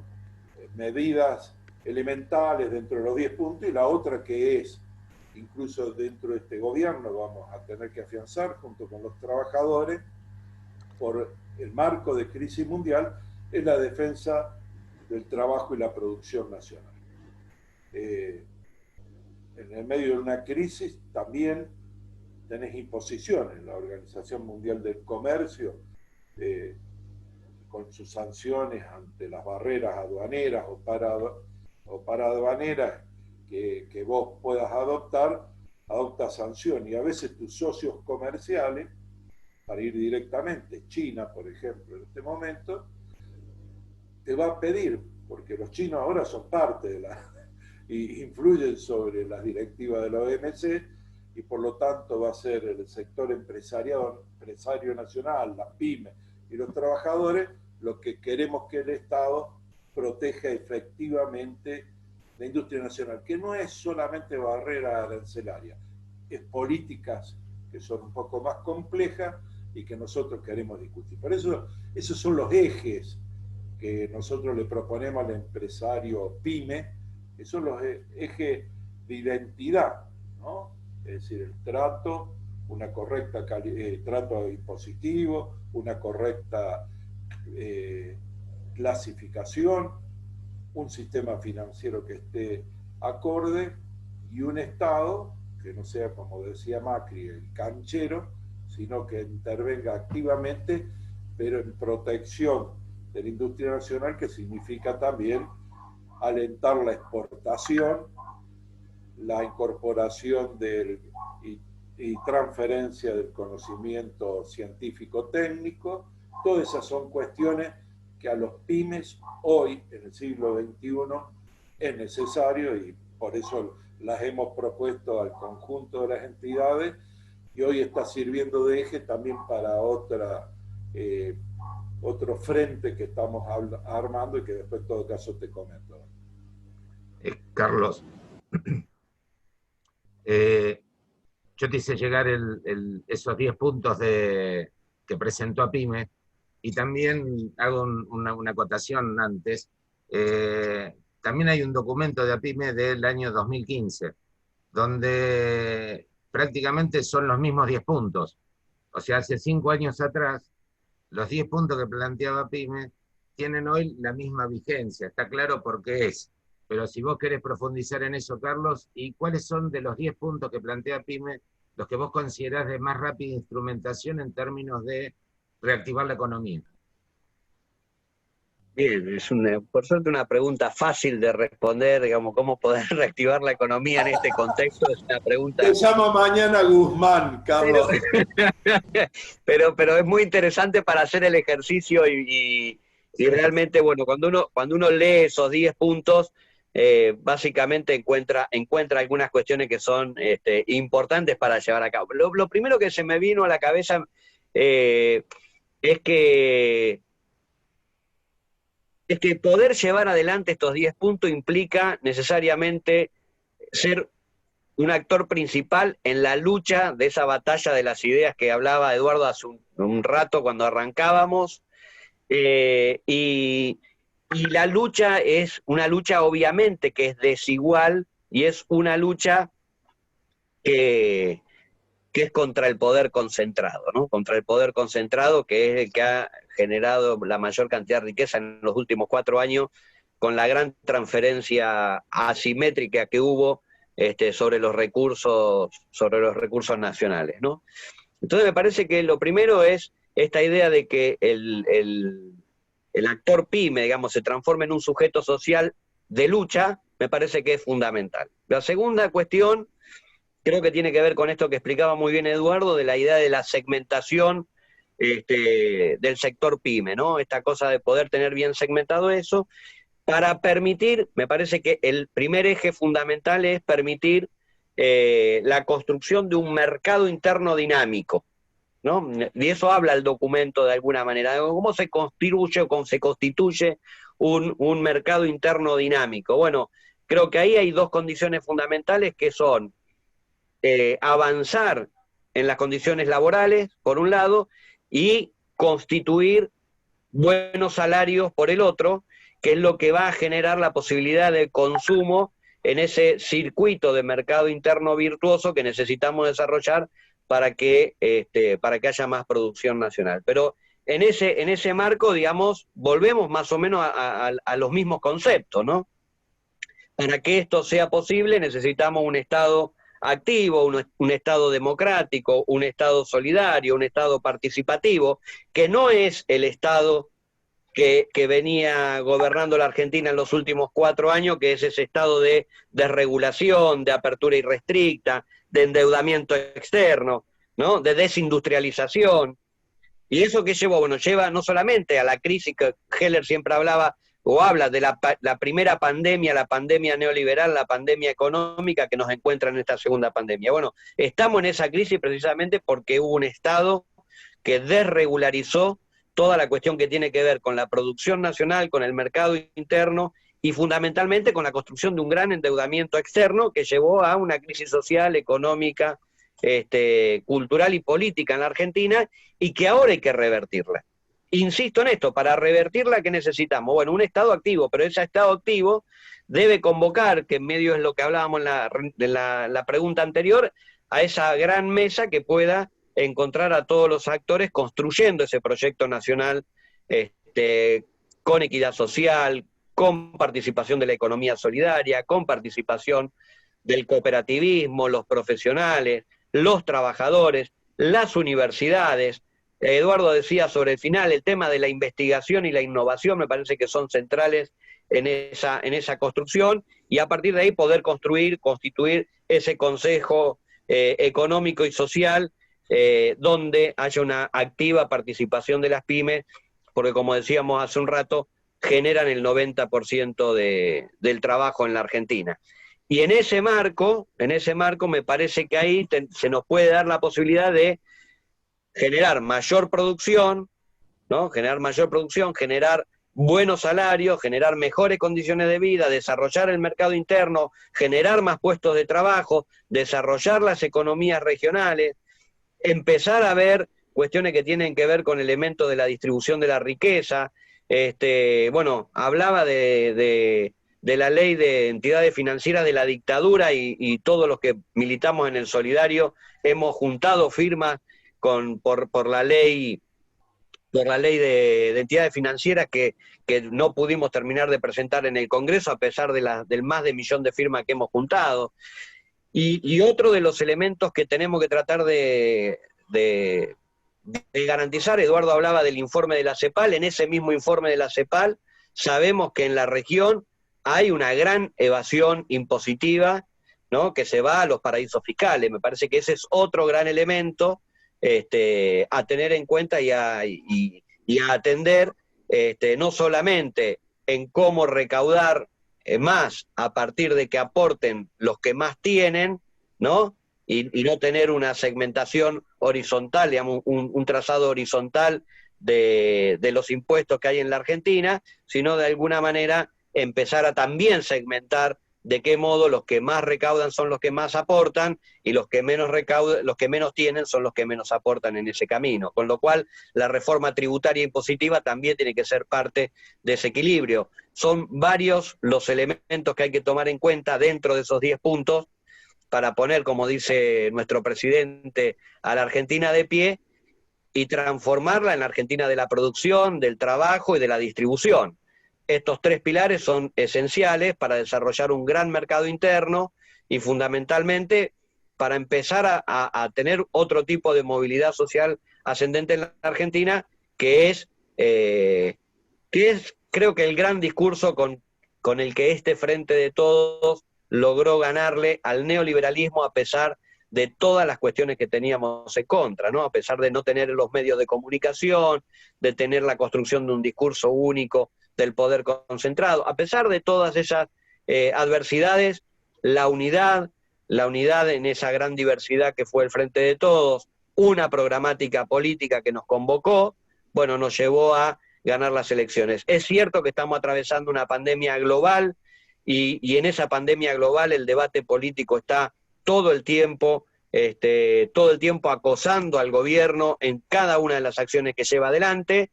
medidas elementales dentro de los 10 puntos, y la otra que es, incluso dentro de este gobierno, vamos a tener que afianzar junto con los trabajadores, por el marco de crisis mundial, es la defensa del trabajo y la producción nacional. En el medio de una crisis también tenés imposiciones. La Organización Mundial del Comercio, con sus sanciones ante las barreras aduaneras o paraduaneras que vos puedas adoptar, adopta sanciones. Y a veces tus socios comerciales, para ir directamente, China, por ejemplo, en este momento, te va a pedir, porque los chinos ahora son parte de y influyen sobre las directivas de la OMC, y por lo tanto va a ser el sector empresario nacional, las pymes y los trabajadores, lo que queremos que el Estado proteja efectivamente la industria nacional, que no es solamente barrera arancelaria, es políticas que son un poco más complejas y que nosotros queremos discutir. Por eso, esos son los ejes que nosotros le proponemos al empresario pyme, que son los ejes de identidad, ¿no? Es decir, el trato, una correcta trato impositivo, una correcta clasificación, un sistema financiero que esté acorde y un Estado que no sea, como decía Macri, el canchero, sino que intervenga activamente, pero en protección de la industria nacional, que significa también alentar la exportación, la incorporación y transferencia del conocimiento científico-técnico. Todas esas son cuestiones que a los pymes hoy, en el siglo XXI, es necesario, y por eso las hemos propuesto al conjunto de las entidades, y hoy está sirviendo de eje también para otro frente que estamos armando y que después en todo caso te comento. Carlos, yo te hice llegar esos 10 puntos que presentó a PYME, y también hago una acotación antes. También hay un documento de APYME del año 2015, donde prácticamente son los mismos 10 puntos. O sea, hace 5 años atrás, los 10 puntos que planteaba PYME tienen hoy la misma vigencia. Está claro por qué es. Pero si vos querés profundizar en eso, Carlos, ¿y cuáles son de los 10 puntos que plantea PYME los que vos considerás de más rápida instrumentación en términos de reactivar la economía? Bien, es por suerte una pregunta fácil de responder, digamos, cómo poder reactivar la economía en este contexto, es una pregunta... Te llamo mañana Guzmán, Carlos. Pero es muy interesante para hacer el ejercicio y realmente, bueno, cuando uno lee esos 10 puntos, básicamente encuentra algunas cuestiones que son importantes para llevar a cabo. Lo primero que se me vino a la cabeza es que poder llevar adelante estos 10 puntos implica necesariamente ser un actor principal en la lucha de esa batalla de las ideas que hablaba Eduardo hace un rato cuando arrancábamos, y la lucha es una lucha obviamente que es desigual, y es una lucha que es contra el poder concentrado, ¿no? Contra el poder concentrado, que es el que ha generado la mayor cantidad de riqueza en los últimos 4 años, con la gran transferencia asimétrica que hubo sobre los recursos nacionales, ¿no? Entonces me parece que lo primero es esta idea de que el actor PYME, digamos, se transforme en un sujeto social de lucha, me parece que es fundamental. La segunda cuestión creo que tiene que ver con esto que explicaba muy bien Eduardo, de la idea de la segmentación del sector pyme, ¿no? Esta cosa de poder tener bien segmentado eso, para permitir, me parece que el primer eje fundamental es permitir la construcción de un mercado interno dinámico, ¿no? Y eso habla el documento de alguna manera, de cómo se construye o cómo se constituye un mercado interno dinámico. Bueno, creo que ahí hay dos condiciones fundamentales que son avanzar en las condiciones laborales, por un lado, y constituir buenos salarios por el otro, que es lo que va a generar la posibilidad de consumo en ese circuito de mercado interno virtuoso que necesitamos desarrollar para que haya más producción nacional. Pero en ese marco, digamos, volvemos más o menos a los mismos conceptos, ¿no? Para que esto sea posible necesitamos un Estado activo, un Estado democrático, un Estado solidario, un Estado participativo, que no es el Estado que venía gobernando la Argentina en los últimos 4 años, que es ese estado de desregulación, de apertura irrestricta, de endeudamiento externo, ¿no? De desindustrialización. Y eso que llevó, bueno, lleva no solamente a la crisis que Heller siempre hablaba, o habla de la primera pandemia, la pandemia neoliberal, la pandemia económica que nos encuentra en esta segunda pandemia. Bueno, estamos en esa crisis precisamente porque hubo un Estado que desregularizó toda la cuestión que tiene que ver con la producción nacional, con el mercado interno y fundamentalmente con la construcción de un gran endeudamiento externo que llevó a una crisis social, económica, cultural y política en la Argentina y que ahora hay que revertirla. Insisto en esto, para revertirla, ¿qué necesitamos? Bueno, un Estado activo, pero ese Estado activo debe convocar, que en medio es lo que hablábamos en la pregunta anterior, a esa gran mesa que pueda encontrar a todos los actores construyendo ese proyecto nacional con equidad social, con participación de la economía solidaria, con participación del cooperativismo, los profesionales, los trabajadores, las universidades. Eduardo decía sobre el final, el tema de la investigación y la innovación me parece que son centrales en esa construcción, y a partir de ahí poder constituir ese Consejo Económico y Social donde haya una activa participación de las pymes, porque como decíamos hace un rato, generan el 90% del trabajo en la Argentina. Y en ese marco me parece que ahí se nos puede dar la posibilidad de generar mayor producción, ¿no? Generar buenos salarios, generar mejores condiciones de vida, desarrollar el mercado interno, generar más puestos de trabajo, desarrollar las economías regionales, empezar a ver cuestiones que tienen que ver con elementos de la distribución de la riqueza. Bueno, hablaba de la ley de entidades financieras de la dictadura y todos los que militamos en el Solidario hemos juntado firmas por la ley de entidades financieras que no pudimos terminar de presentar en el Congreso a pesar del más de 1 millón de firmas que hemos juntado. Y otro de los elementos que tenemos que tratar de garantizar, Eduardo hablaba del informe de la CEPAL, en ese mismo informe de la CEPAL sabemos que en la región hay una gran evasión impositiva, ¿no? Que se va a los paraísos fiscales. Me parece que ese es otro gran elemento a tener en cuenta y a atender, no solamente en cómo recaudar más a partir de que aporten los que más tienen, ¿no? Y no tener una segmentación horizontal, digamos, un trazado horizontal de los impuestos que hay en la Argentina, sino de alguna manera empezar a también segmentar de qué modo los que más recaudan son los que más aportan y los que menos tienen son los que menos aportan en ese camino. Con lo cual, la reforma tributaria impositiva también tiene que ser parte de ese equilibrio. Son varios los elementos que hay que tomar en cuenta dentro de esos 10 puntos para poner, como dice nuestro presidente, a la Argentina de pie y transformarla en la Argentina de la producción, del trabajo y de la distribución. Estos 3 pilares son esenciales para desarrollar un gran mercado interno y fundamentalmente para empezar a tener otro tipo de movilidad social ascendente en la Argentina, que es creo que el gran discurso con el que este Frente de Todos logró ganarle al neoliberalismo a pesar de todas las cuestiones que teníamos en contra, ¿no? A pesar de no tener los medios de comunicación, de tener la construcción de un discurso único del poder concentrado, a pesar de todas esas adversidades, la unidad en esa gran diversidad que fue el Frente de Todos, una programática política que nos convocó, bueno, nos llevó a ganar las elecciones. Es cierto que estamos atravesando una pandemia global y en esa pandemia global el debate político está todo el tiempo acosando al gobierno en cada una de las acciones que lleva adelante.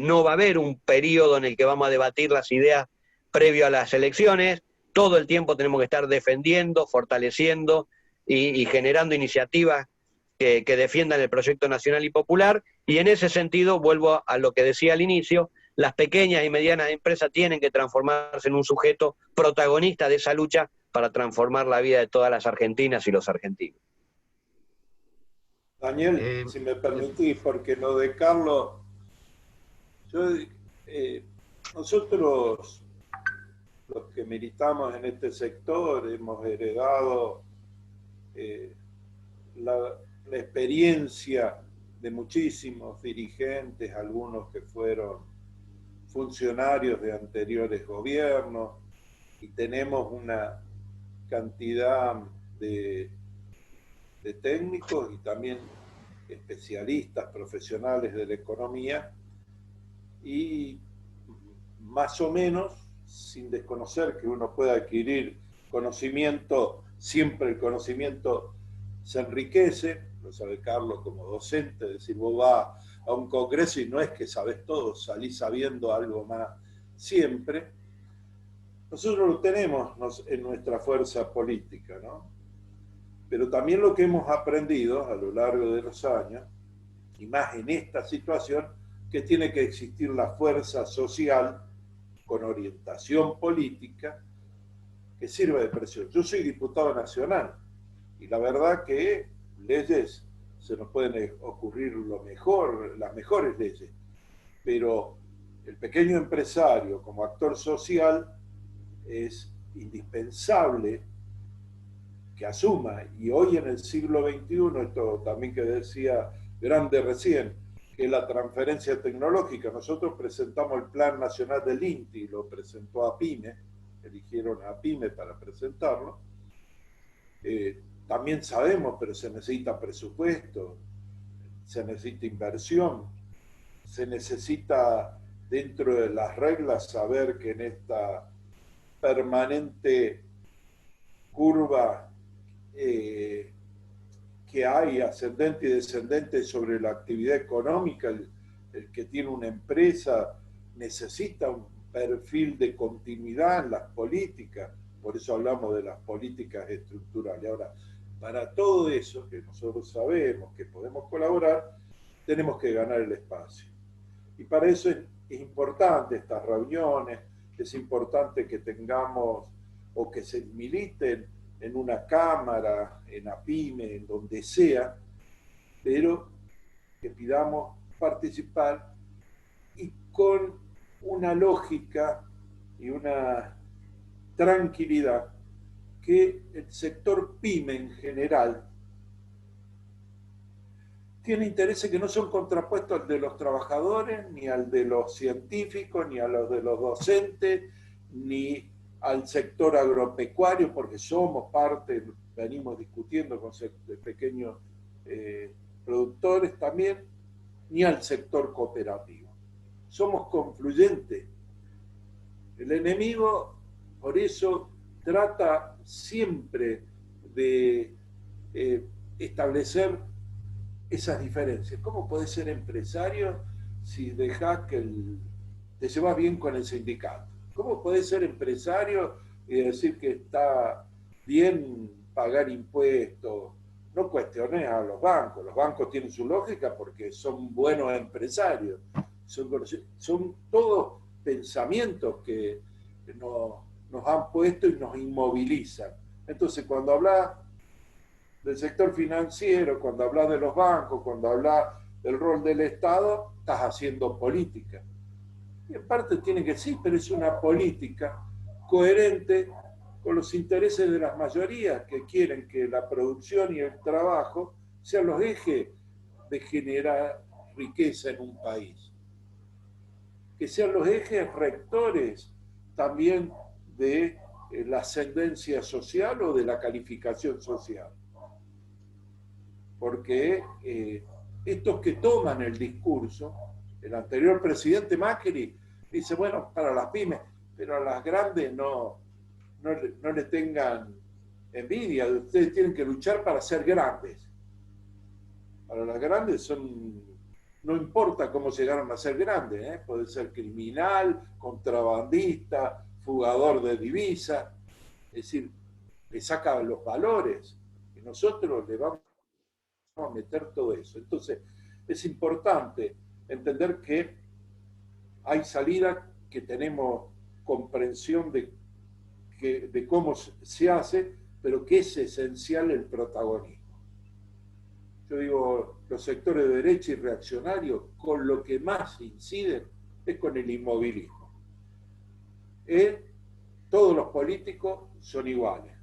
No va a haber un periodo en el que vamos a debatir las ideas previo a las elecciones. Todo el tiempo tenemos que estar defendiendo, fortaleciendo y generando iniciativas que defiendan el proyecto nacional y popular, y en ese sentido, vuelvo a lo que decía al inicio, las pequeñas y medianas empresas tienen que transformarse en un sujeto protagonista de esa lucha para transformar la vida de todas las argentinas y los argentinos. Daniel, si me permitís, porque lo de Carlos, nosotros los que militamos en este sector hemos heredado la experiencia de muchísimos dirigentes, algunos que fueron funcionarios de anteriores gobiernos, y tenemos una cantidad de técnicos y también especialistas profesionales de la economía, y más o menos, sin desconocer que uno pueda adquirir conocimiento, siempre el conocimiento se enriquece, lo sabe Carlos como docente, es decir, vos vas a un congreso y no es que sabés todo, salís sabiendo algo más siempre. Nosotros lo tenemos en nuestra fuerza política, ¿no? Pero también lo que hemos aprendido a lo largo de los años, y más en esta situación, que tiene que existir la fuerza social con orientación política que sirva de presión. Yo soy diputado nacional y la verdad que leyes se nos pueden ocurrir las mejores leyes, pero el pequeño empresario como actor social es indispensable que asuma, y hoy en el siglo XXI, esto también que decía Grande recién, que es la transferencia tecnológica. Nosotros presentamos el Plan Nacional del INTI, lo presentó APIME, eligieron a APIME para presentarlo. También sabemos, pero se necesita presupuesto, se necesita inversión, se necesita dentro de las reglas saber que en esta permanente curva que hay ascendente y descendente sobre la actividad económica, el que tiene una empresa necesita un perfil de continuidad en las políticas, por eso hablamos de las políticas estructurales. Ahora, para todo eso que nosotros sabemos que podemos colaborar, tenemos que ganar el espacio. Y para eso es importante estas reuniones, es importante que tengamos o que se militen en una cámara, en APIME, en donde sea, pero que pidamos participar y con una lógica y una tranquilidad que el sector PYME en general tiene intereses que no son contrapuestos al de los trabajadores, ni al de los científicos, ni a los de los docentes, ni al sector agropecuario, porque somos parte, venimos discutiendo con pequeños productores también, ni al sector cooperativo. Somos confluyentes. El enemigo, por eso, trata siempre de establecer esas diferencias. ¿Cómo podés ser empresario si dejás que te llevas bien con el sindicato? ¿Cómo podés ser empresario y decir que está bien pagar impuestos? No cuestiones a los bancos. Los bancos tienen su lógica porque son buenos empresarios. Son todos pensamientos que nos han puesto y nos inmovilizan. Entonces, cuando hablas del sector financiero, cuando hablas de los bancos, cuando hablas del rol del Estado, estás haciendo política. Y en parte tiene que sí, pero es una política coherente con los intereses de las mayorías que quieren que la producción y el trabajo sean los ejes de generar riqueza en un país, que sean los ejes rectores también de la ascendencia social o de la calificación social. Porque estos que toman el discurso, el anterior presidente Macri dice, bueno, para las pymes, pero a las grandes no le tengan envidia, ustedes tienen que luchar para ser grandes. Para las grandes no importa cómo llegaron a ser grandes, puede ser criminal, contrabandista, fugador de divisas, es decir, le saca los valores y nosotros le vamos a meter todo eso. Entonces, es importante entender que hay salida, que tenemos comprensión de cómo se hace, pero que es esencial el protagonismo. Yo digo, los sectores de derecha y reaccionarios, con lo que más inciden es con el inmovilismo. Todos los políticos son iguales.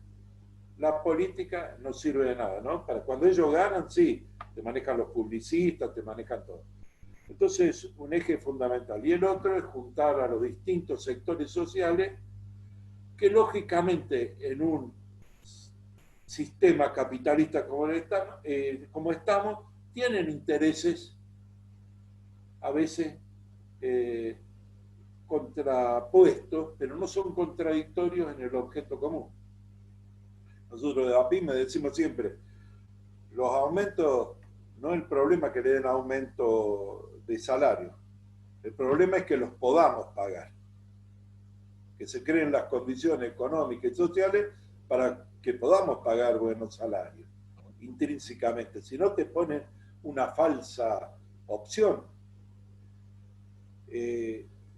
La política no sirve de nada, ¿no? Para cuando ellos ganan, sí, te manejan los publicistas, te manejan todo. Entonces, un eje fundamental. Y el otro es juntar a los distintos sectores sociales que, lógicamente, en un sistema capitalista como estamos, tienen intereses a veces contrapuestos, pero no son contradictorios en el objeto común. Nosotros de APIME decimos siempre, los aumentos, no es el problema que le den aumento de salario, el problema es que los podamos pagar, que se creen las condiciones económicas y sociales para que podamos pagar buenos salarios, intrínsecamente, si no te ponen una falsa opción.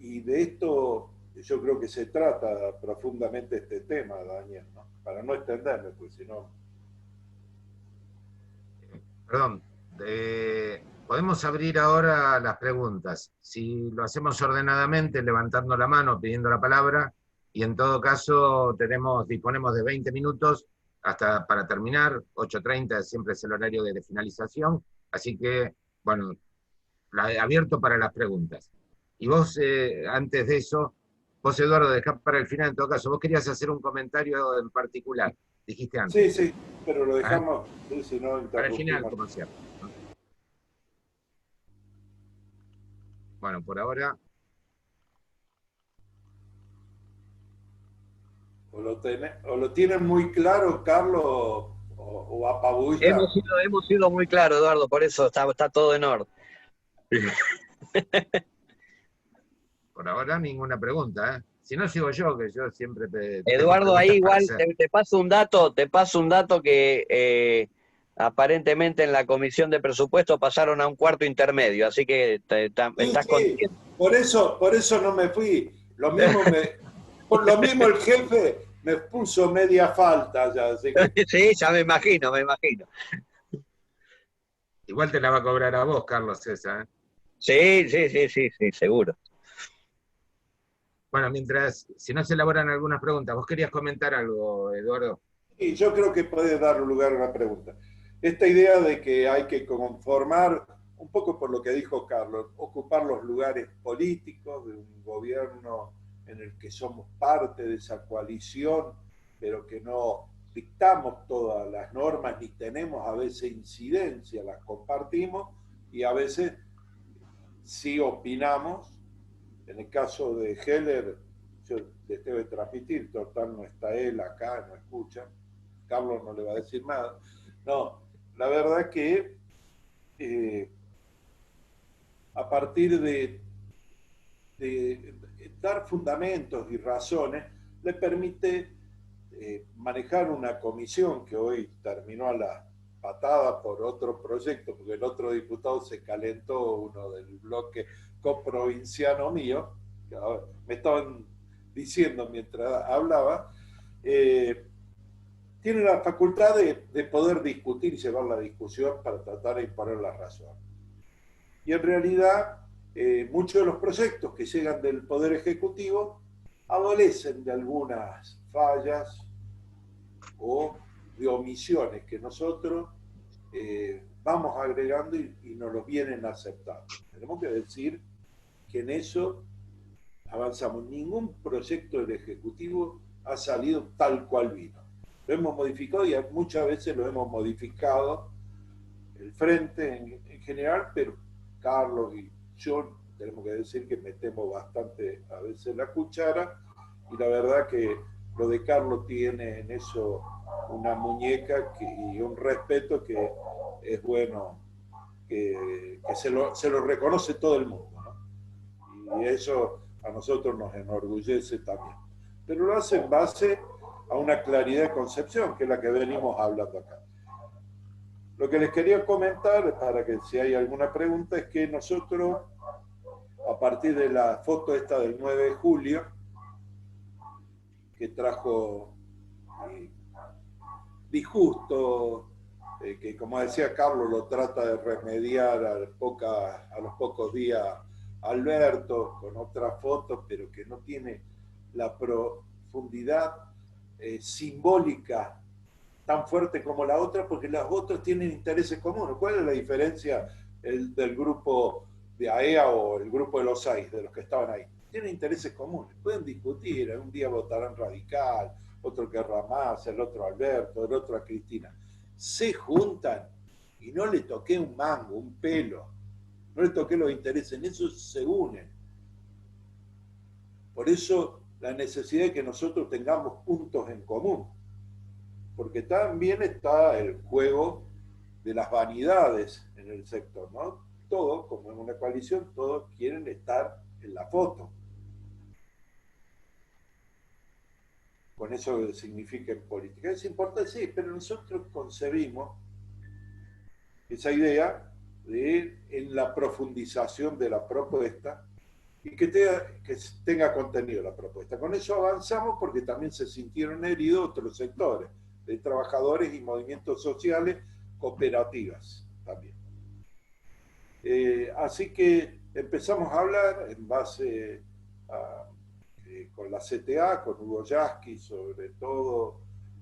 Y de esto yo creo que se trata profundamente este tema, Daniel, ¿no? Para no extenderme, pues si no... Perdón, podemos abrir ahora las preguntas. Si lo hacemos ordenadamente, levantando la mano, pidiendo la palabra, y en todo caso disponemos de 20 minutos hasta para terminar, 8:30 siempre es el horario de finalización, así que, bueno, abierto para las preguntas. Y vos, antes de eso, vos, Eduardo, dejá para el final, en todo caso, vos querías hacer un comentario en particular, dijiste antes. Sí, pero lo dejamos, si no, para el final, como siempre. Bueno, por ahora... O lo tienen muy claro, Carlos, o apabullan. Hemos sido muy claros, Eduardo, por eso está todo en orden. Por ahora ninguna pregunta, ¿eh? Si no, sigo yo, que yo siempre Eduardo, ahí igual te paso un dato que aparentemente en la comisión de presupuesto pasaron a un cuarto intermedio, así que estás consciente. Por eso no me fui. Por lo mismo el jefe me puso media falta ya. Así que... Sí, ya me imagino. Igual te la va a cobrar a vos, Carlos, esa, ¿eh? Sí, seguro. Bueno, si no se elaboran algunas preguntas, ¿vos querías comentar algo, Eduardo? Sí, yo creo que puede dar lugar a una pregunta. Esta idea de que hay que conformar, un poco por lo que dijo Carlos, ocupar los lugares políticos de un gobierno en el que somos parte de esa coalición, pero que no dictamos todas las normas ni tenemos a veces incidencia, las compartimos y a veces sí opinamos. En el caso de Heller, yo les tengo que transmitir, total no está él acá, no escucha, Carlos no le va a decir nada. No, la verdad que a partir de dar fundamentos y razones, le permite manejar una comisión que hoy terminó a la patada por otro proyecto, porque el otro diputado se calentó, uno del bloque coprovinciano mío, que me estaban diciendo mientras hablaba, tiene la facultad de poder discutir y llevar la discusión para tratar de imponer la razón. Y en realidad, muchos de los proyectos que llegan del Poder Ejecutivo adolecen de algunas fallas o de omisiones que nosotros vamos agregando y nos los vienen aceptando. Tenemos que decir que en eso avanzamos. Ningún proyecto del Ejecutivo ha salido tal cual vino. Lo hemos modificado y muchas veces lo hemos modificado el frente en general, pero Carlos y yo tenemos que decir que metemos bastante a veces la cuchara, y la verdad que lo de Carlos tiene en eso una muñeca y un respeto que es bueno, que se lo reconoce todo el mundo, ¿no? Y eso a nosotros nos enorgullece también. Pero lo hace en base a una claridad de concepción, que es la que venimos hablando acá. Lo que les quería comentar, para que si hay alguna pregunta, es que nosotros, a partir de la foto esta del 9 de julio, que trajo disgusto, que como decía Carlos, lo trata de remediar a los pocos días Alberto, con otra foto, pero que no tiene la profundidad simbólica tan fuerte como la otra, porque las otras tienen intereses comunes. ¿Cuál es la diferencia del grupo de AEA o el grupo de los 6, de los que estaban ahí? Tienen intereses comunes, pueden discutir, un día votarán Radical, otro querrá más, el otro a Alberto, el otro a Cristina. Se juntan y no le toqué un mango, un pelo, no le toqué los intereses, en eso se unen. Por eso la necesidad de que nosotros tengamos puntos en común, porque también está el juego de las vanidades en el sector, ¿no? Todos, como en una coalición, todos quieren estar en la foto. Con eso que significa en política. Es importante, sí, pero nosotros concebimos esa idea de ir en la profundización de la propuesta y que tenga contenido la propuesta. Con eso avanzamos porque también se sintieron heridos otros sectores, de trabajadores y movimientos sociales, cooperativas también. Así que empezamos a hablar en base a, con la CTA, con Hugo Yasky sobre todo,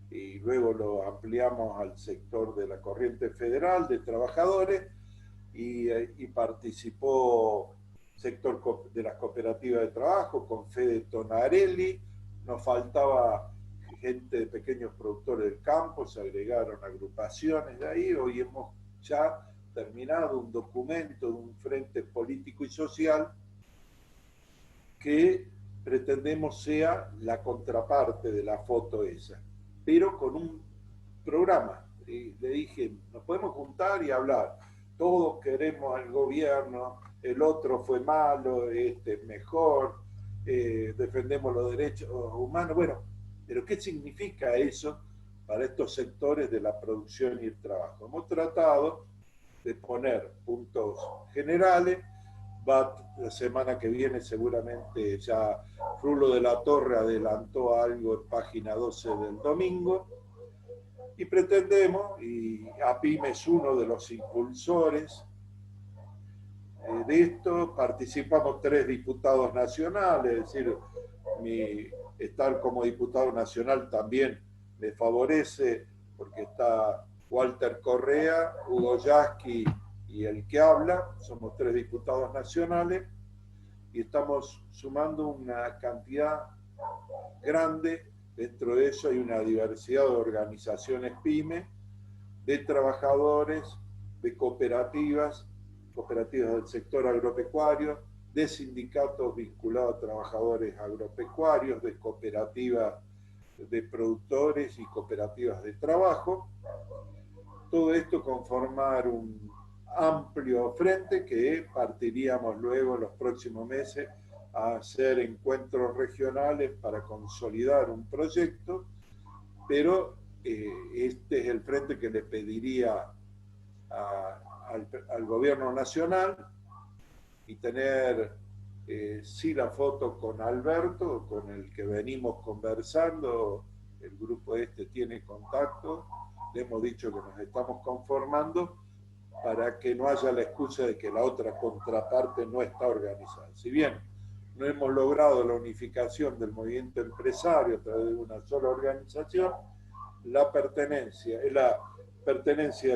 y luego lo ampliamos al sector de la corriente federal de trabajadores, y participó sector de las cooperativas de trabajo con Fede Tonarelli. Nos faltaba gente de pequeños productores del campo, se agregaron agrupaciones de ahí. Hoy hemos ya terminado un documento de un frente político y social que pretendemos sea la contraparte de la foto esa, pero con un programa. Le dije, nos podemos juntar y hablar, todos queremos al gobierno, el otro fue malo, este es mejor, defendemos los derechos humanos. Bueno, pero ¿qué significa eso para estos sectores de la producción y el trabajo? Hemos tratado de poner puntos generales. La semana que viene seguramente ya Rulo de la Torre adelantó algo en página 12 del domingo, y pretendemos, y APIME es uno de los impulsores de esto, participamos 3 diputados nacionales, es decir, estar como diputado nacional también me favorece, porque está Walter Correa, Hugo Yasky y el que habla, somos 3 diputados nacionales, y estamos sumando una cantidad grande. Dentro de eso hay una diversidad de organizaciones PYME, de trabajadores, de cooperativas del sector agropecuario, de sindicatos vinculados a trabajadores agropecuarios, de cooperativas de productores y cooperativas de trabajo. Todo esto conformar un amplio frente que partiríamos luego en los próximos meses a hacer encuentros regionales para consolidar un proyecto, pero este es el frente que le pediría al gobierno nacional, y tener sí la foto con Alberto, con el que venimos conversando. El grupo este tiene contacto, le hemos dicho que nos estamos conformando para que no haya la excusa de que la otra contraparte no está organizada. Si bien no hemos logrado la unificación del movimiento empresario a través de una sola organización, la pertenencia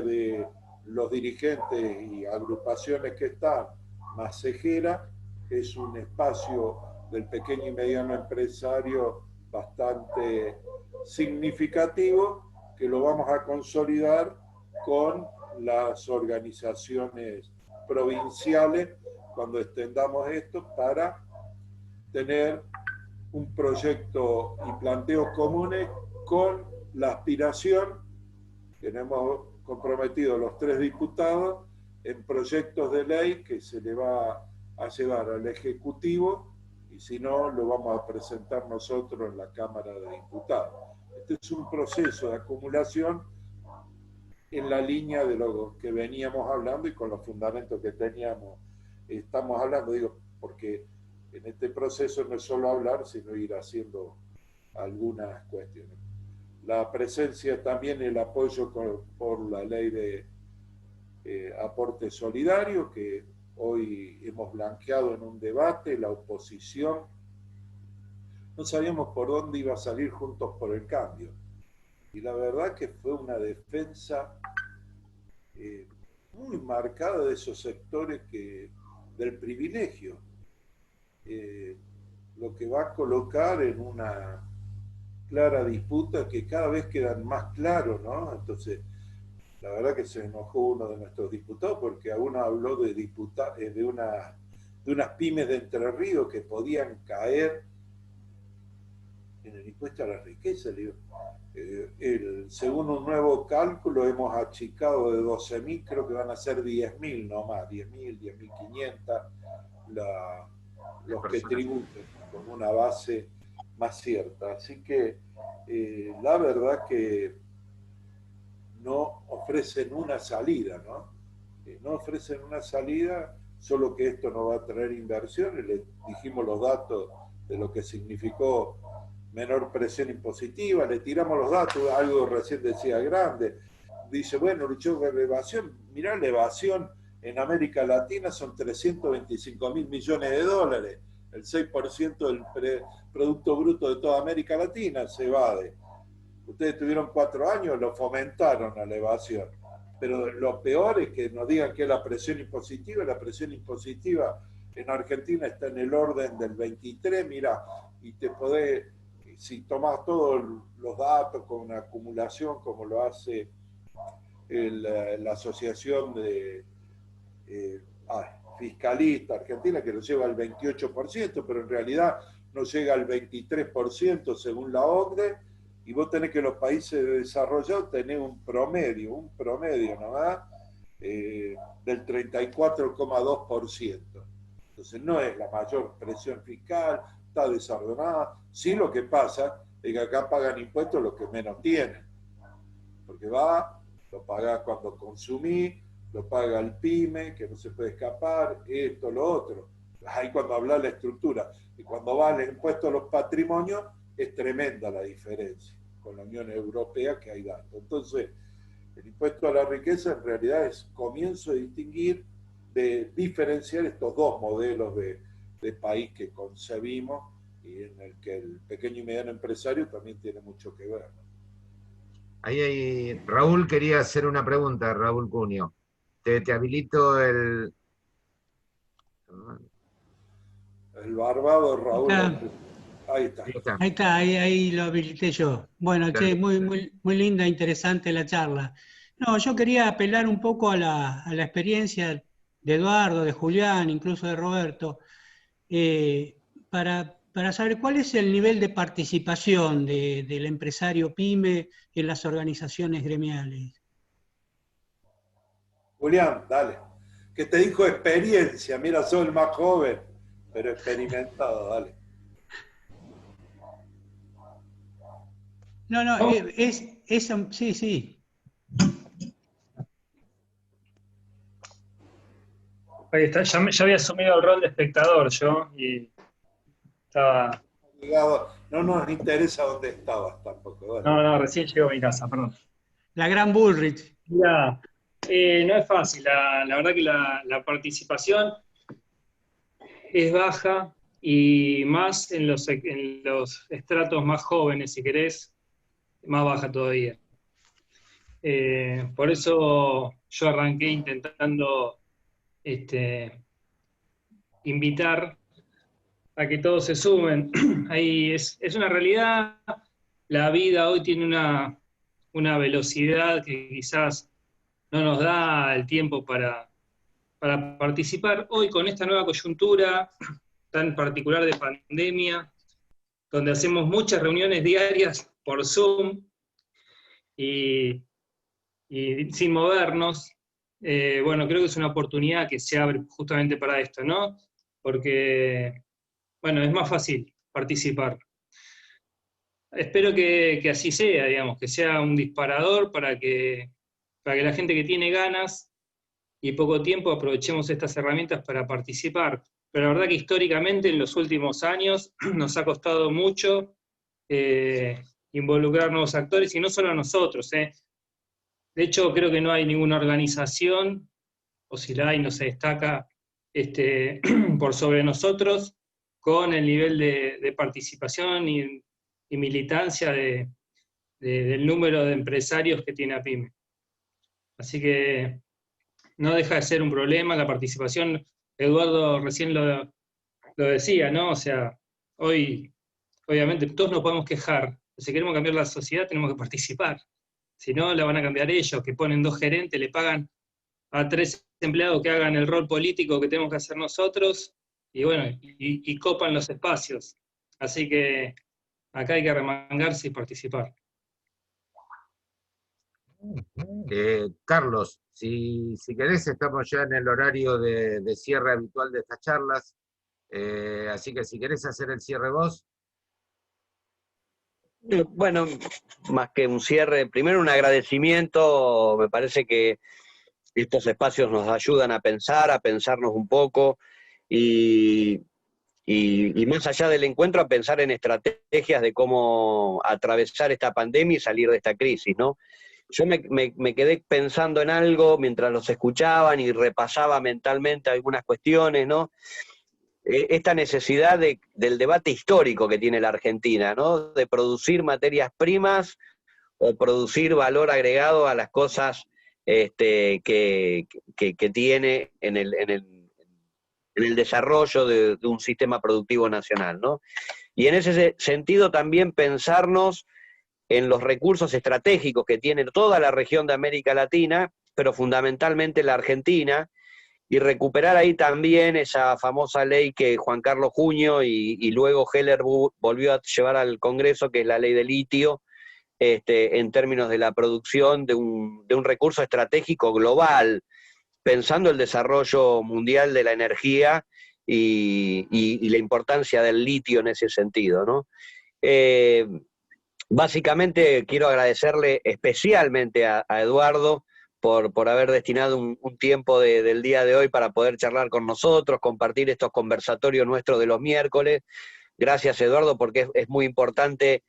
de los dirigentes y agrupaciones que están, más Cejera, que es un espacio del pequeño y mediano empresario bastante significativo, que lo vamos a consolidar con las organizaciones provinciales cuando extendamos esto, para tener un proyecto y planteos comunes con la aspiración que nos hemos comprometido los 3 diputados en proyectos de ley que se le va a llevar al Ejecutivo, y si no, lo vamos a presentar nosotros en la Cámara de Diputados. Este es un proceso de acumulación en la línea de lo que veníamos hablando y con los fundamentos que teníamos. Estamos hablando, digo, porque en este proceso no es solo hablar, sino ir haciendo algunas cuestiones. La presencia también, el apoyo por la ley de aporte solidario, que hoy hemos blanqueado en un debate, la oposición. No sabíamos por dónde iba a salir Juntos por el Cambio. Y la verdad que fue una defensa muy marcada de esos sectores del privilegio. Lo que va a colocar en una clara disputa que cada vez quedan más claros, ¿no? Entonces, la verdad que se enojó uno de nuestros diputados porque aún habló de unas pymes de Entre Ríos que podían caer en el impuesto a la riqueza. Le digo, según un nuevo cálculo hemos achicado de 12.000, creo que van a ser 10.000 nomás, 10.000, 10.500 los que tributen, con una base más cierta. Así que la verdad que no ofrecen una salida, ¿no? No ofrecen una salida, solo que esto no va a traer inversiones. Le dijimos los datos de lo que significó menor presión impositiva, le tiramos los datos, algo recién decía Grande, dice, bueno, luchó con la evasión. Mirá, la evasión en América Latina son 325.000 millones de dólares, el 6% del Producto Bruto de toda América Latina se evade. Ustedes tuvieron 4 años, lo fomentaron a la evasión. Pero lo peor es que nos digan que es la presión impositiva. La presión impositiva en Argentina está en el orden del 23, mira, y te podés, si tomás todos los datos con una acumulación como lo hace la Asociación de Fiscalista Argentina, que lo lleva al 28%, pero en realidad no llega al 23% según la OCDE, y vos tenés que los países desarrollados tenés un promedio nomás, del 34,2%. Entonces no es la mayor presión fiscal, está desordenada. Sí, lo que pasa es que acá pagan impuestos los que menos tienen, porque lo pagás cuando consumís, lo paga el PYME, que no se puede escapar, esto, lo otro. Ahí cuando habla la estructura. Y cuando va el impuesto a los patrimonios, es tremenda la diferencia con la Unión Europea que hay datos. Entonces, el impuesto a la riqueza en realidad es comienzo de distinguir, de diferenciar estos dos modelos de país que concebimos y en el que el pequeño y mediano empresario también tiene mucho que ver. Ahí Raúl quería hacer una pregunta, Raúl Cunio. Te habilito el barbado Raúl. Ahí está, ahí lo habilité yo. Bueno, che, muy linda, interesante la charla. No, yo quería apelar un poco a la experiencia de Eduardo, de Julián, incluso de Roberto, para saber cuál es el nivel de participación del empresario PYME en las organizaciones gremiales. Julián, dale. Que te dijo experiencia, mira, soy el más joven, pero experimentado, dale. No, sí. Ahí está, ya había asumido el rol de espectador yo y estaba... No nos interesa dónde estabas tampoco. Dale. No, recién llego a mi casa, perdón. La gran Bullrich. Mira, no es fácil, la verdad que la participación es baja y más en los estratos más jóvenes, si querés. más baja todavía. Por eso yo arranqué intentando invitar a que todos se sumen. Ahí es una realidad, la vida hoy tiene una velocidad que quizás no nos da el tiempo para participar hoy con esta nueva coyuntura tan particular de pandemia, donde hacemos muchas reuniones diarias por Zoom y sin movernos. Bueno, creo que es una oportunidad que se abre justamente para esto, ¿no? Porque, bueno, es más fácil participar. Espero que así sea, digamos, que sea un disparador para que la gente que tiene ganas y poco tiempo aprovechemos estas herramientas para participar. Pero la verdad que históricamente en los últimos años nos ha costado mucho involucrar nuevos actores, y no solo a nosotros. De hecho, creo que no hay ninguna organización, o si la hay, no se destaca por sobre nosotros, con el nivel de participación y militancia del número de empresarios que tiene APYME. Así que no deja de ser un problema la participación. Eduardo recién lo decía, ¿no? O sea, hoy, obviamente, todos nos podemos quejar. Si queremos cambiar la sociedad, tenemos que participar. Si no, la van a cambiar ellos, que ponen 2 gerentes, le pagan a 3 empleados que hagan el rol político que tenemos que hacer nosotros, y bueno, y copan los espacios. Así que acá hay que remangarse y participar. Carlos, si querés, estamos ya en el horario de cierre habitual de estas charlas, así que si querés hacer el cierre vos. Bueno, más que un cierre, primero un agradecimiento. Me parece que estos espacios nos ayudan a pensarnos un poco, y más allá del encuentro, a pensar en estrategias de cómo atravesar esta pandemia y salir de esta crisis, ¿no? Yo me quedé pensando en algo mientras los escuchaban y repasaba mentalmente algunas cuestiones, ¿no? Esta necesidad del debate histórico que tiene la Argentina, ¿no? De producir materias primas o producir valor agregado a las cosas que tiene en el desarrollo de un sistema productivo nacional, ¿no? Y en ese sentido también pensarnos en los recursos estratégicos que tiene toda la región de América Latina, pero fundamentalmente la Argentina, y recuperar ahí también esa famosa ley que Juan Carlos Junio y luego Heller volvió a llevar al Congreso, que es la ley del litio, en términos de la producción de un recurso estratégico global, pensando el desarrollo mundial de la energía y la importancia del litio en ese sentido, ¿no? Básicamente quiero agradecerle especialmente a Eduardo por haber destinado un tiempo del día de hoy para poder charlar con nosotros, compartir estos conversatorios nuestros de los miércoles. Gracias, Eduardo, porque es muy importante,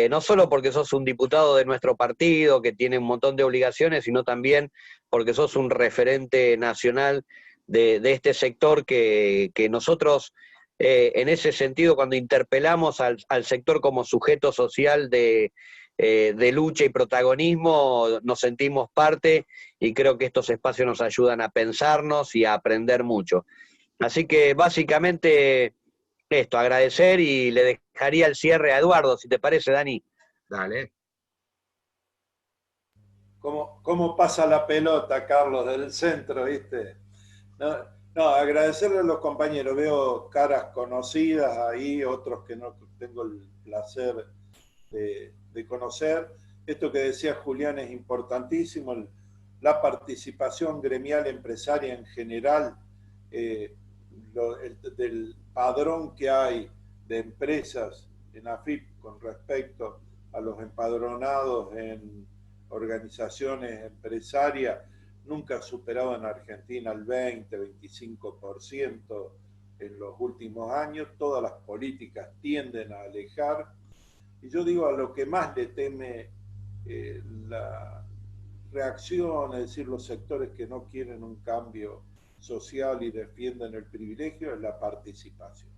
no solo porque sos un diputado de nuestro partido que tiene un montón de obligaciones, sino también porque sos un referente nacional de este sector que nosotros, en ese sentido, cuando interpelamos al sector como sujeto social de lucha y protagonismo, nos sentimos parte, y creo que estos espacios nos ayudan a pensarnos y a aprender mucho. Así que básicamente esto, agradecer, y le dejaría el cierre a Eduardo, si te parece, Dani. Dale. ¿Cómo pasa la pelota, Carlos, del centro, viste? No, agradecerle a los compañeros. Veo caras conocidas ahí, otros que no tengo el placer de conocer. Esto que decía Julián es importantísimo, la participación gremial empresaria en general, del padrón que hay de empresas en AFIP con respecto a los empadronados en organizaciones empresarias, nunca ha superado en Argentina el 20-25% en los últimos años. Todas las políticas tienden a alejar. Y yo digo, a lo que más le teme la reacción, es decir, los sectores que no quieren un cambio social y defienden el privilegio, es la participación.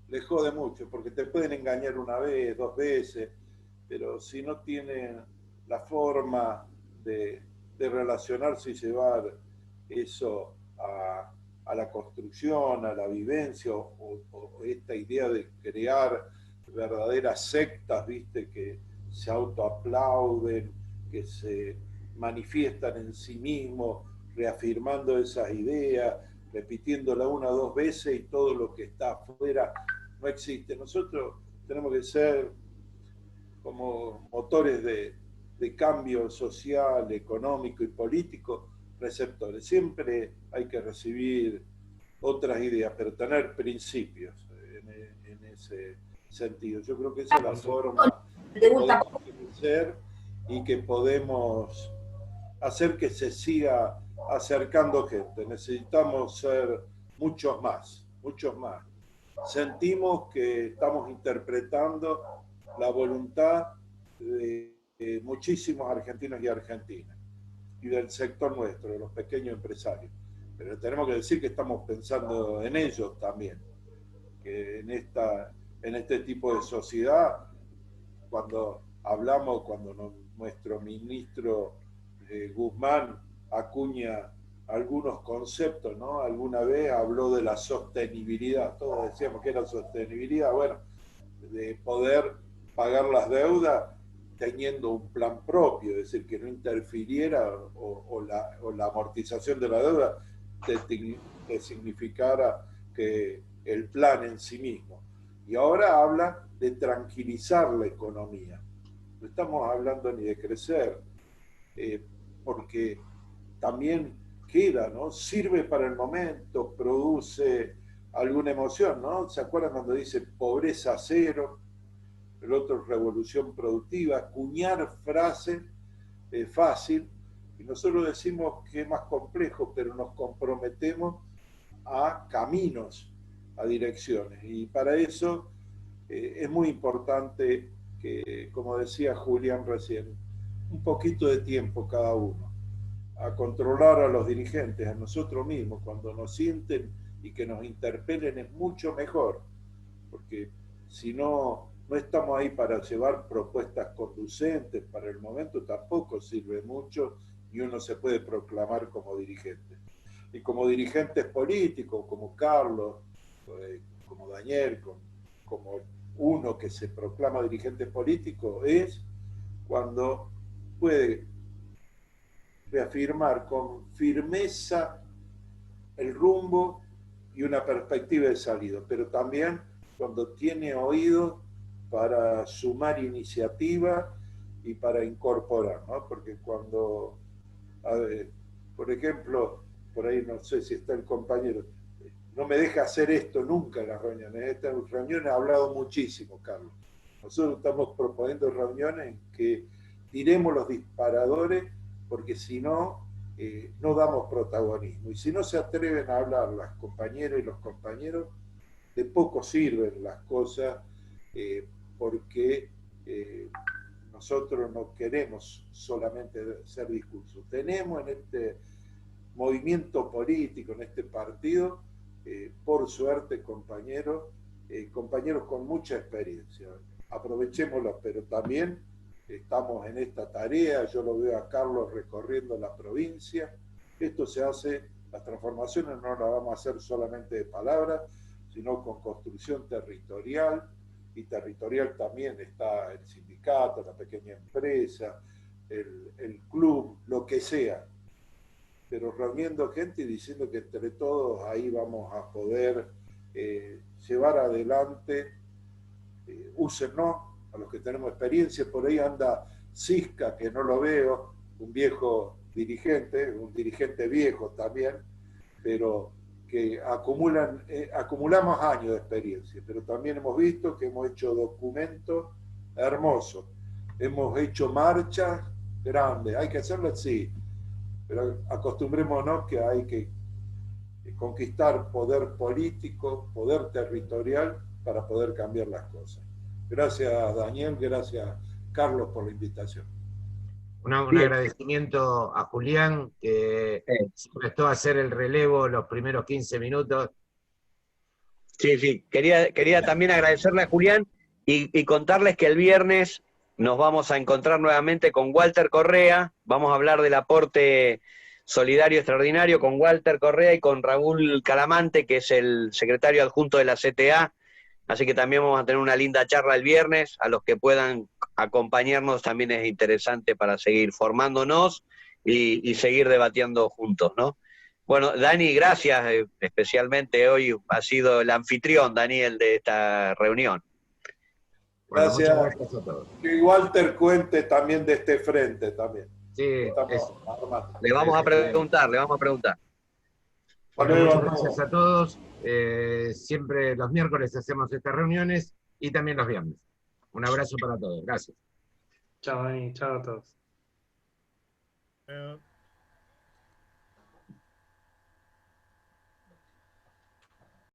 Les jode mucho, porque te pueden engañar una vez, 2 veces, pero si no tienen la forma de relacionarse y llevar eso a la construcción, a la vivencia, o esta idea de crear verdaderas sectas, ¿viste? Que se autoaplauden, que se manifiestan en sí mismos, reafirmando esas ideas, repitiéndola una o dos veces y todo lo que está afuera no existe. Nosotros tenemos que ser como motores de cambio social, económico y político, receptores. Siempre hay que recibir otras ideas, pero tener principios en ese sentido. Yo creo que esa es la forma que podemos crecer y que podemos hacer que se siga acercando gente. Necesitamos ser muchos más, muchos más. Sentimos que estamos interpretando la voluntad de muchísimos argentinos y argentinas, y del sector nuestro, de los pequeños empresarios. Pero tenemos que decir que estamos pensando en ellos también, que en este tipo de sociedad, cuando nuestro ministro Guzmán acuña algunos conceptos, ¿no? Alguna vez habló de la sostenibilidad, todos decíamos que era sostenibilidad, bueno, de poder pagar las deudas teniendo un plan propio, es decir, que no interfiriera o la amortización de la deuda te significara que el plan en sí mismo. Y ahora habla de tranquilizar la economía. No estamos hablando ni de crecer, porque también queda, ¿no? Sirve para el momento, produce alguna emoción, ¿no? ¿Se acuerdan cuando dice pobreza cero? El otro, revolución productiva. Acuñar frase es fácil, y nosotros decimos que es más complejo, pero nos comprometemos a caminos, a direcciones. Y para eso es muy importante que, como decía Julián recién, un poquito de tiempo cada uno, a controlar a los dirigentes, a nosotros mismos. Cuando nos sienten y que nos interpelen es mucho mejor, porque si no estamos ahí para llevar propuestas conducentes, para el momento tampoco sirve mucho y uno se puede proclamar como dirigente. Y como dirigentes políticos, como Carlos, como Daniel, como uno que se proclama dirigente político, es cuando puede reafirmar con firmeza el rumbo y una perspectiva de salida, pero también cuando tiene oído para sumar iniciativa y para incorporar, ¿no? Porque cuando, por ejemplo, por ahí no sé si está el compañero, no me deja hacer esto nunca en las reuniones. En estas reuniones ha hablado muchísimo, Carlos. Nosotros estamos proponiendo reuniones en que tiremos los disparadores, porque si no, no damos protagonismo. Y si no se atreven a hablar las compañeras y los compañeros, de poco sirven las cosas, porque nosotros no queremos solamente ser discursos. Tenemos en este movimiento político, en este partido, por suerte, compañeros con mucha experiencia. Aprovechémoslo, pero también estamos en esta tarea. Yo lo veo a Carlos recorriendo la provincia. Esto se hace, las transformaciones no las vamos a hacer solamente de palabras, sino con construcción territorial, y territorial también está el sindicato, la pequeña empresa, el club, lo que sea, pero reuniendo gente y diciendo que entre todos ahí vamos a poder llevar adelante. Úsennos a los que tenemos experiencia. Por ahí anda Cisca, que no lo veo, un viejo dirigente, un dirigente viejo también, pero que acumulamos años de experiencia, pero también hemos visto que hemos hecho documentos hermosos, hemos hecho marchas grandes. Hay que hacerlo así, pero acostumbrémonos que hay que conquistar poder político, poder territorial, para poder cambiar las cosas. Gracias, Daniel, gracias, Carlos, por la invitación. Un agradecimiento a Julián, que se prestó a hacer el relevo los primeros 15 minutos. Sí, quería también agradecerle a Julián y contarles que el viernes nos vamos a encontrar nuevamente con Walter Correa. Vamos a hablar del aporte solidario extraordinario con Walter Correa y con Raúl Calamante, que es el secretario adjunto de la CTA. Así que también vamos a tener una linda charla el viernes. A los que puedan acompañarnos también es interesante para seguir formándonos y seguir debatiendo juntos, ¿no? Bueno, Dani, gracias. Especialmente hoy ha sido el anfitrión, Daniel, de esta reunión. Gracias. Bueno, gracias a todos. Que Walter cuente también de este frente también. Sí, le vamos a preguntar. Bueno, muchas gracias a todos. Siempre los miércoles hacemos estas reuniones y también los viernes. Un abrazo para todos. Gracias. Chao, Dani. Chao a todos.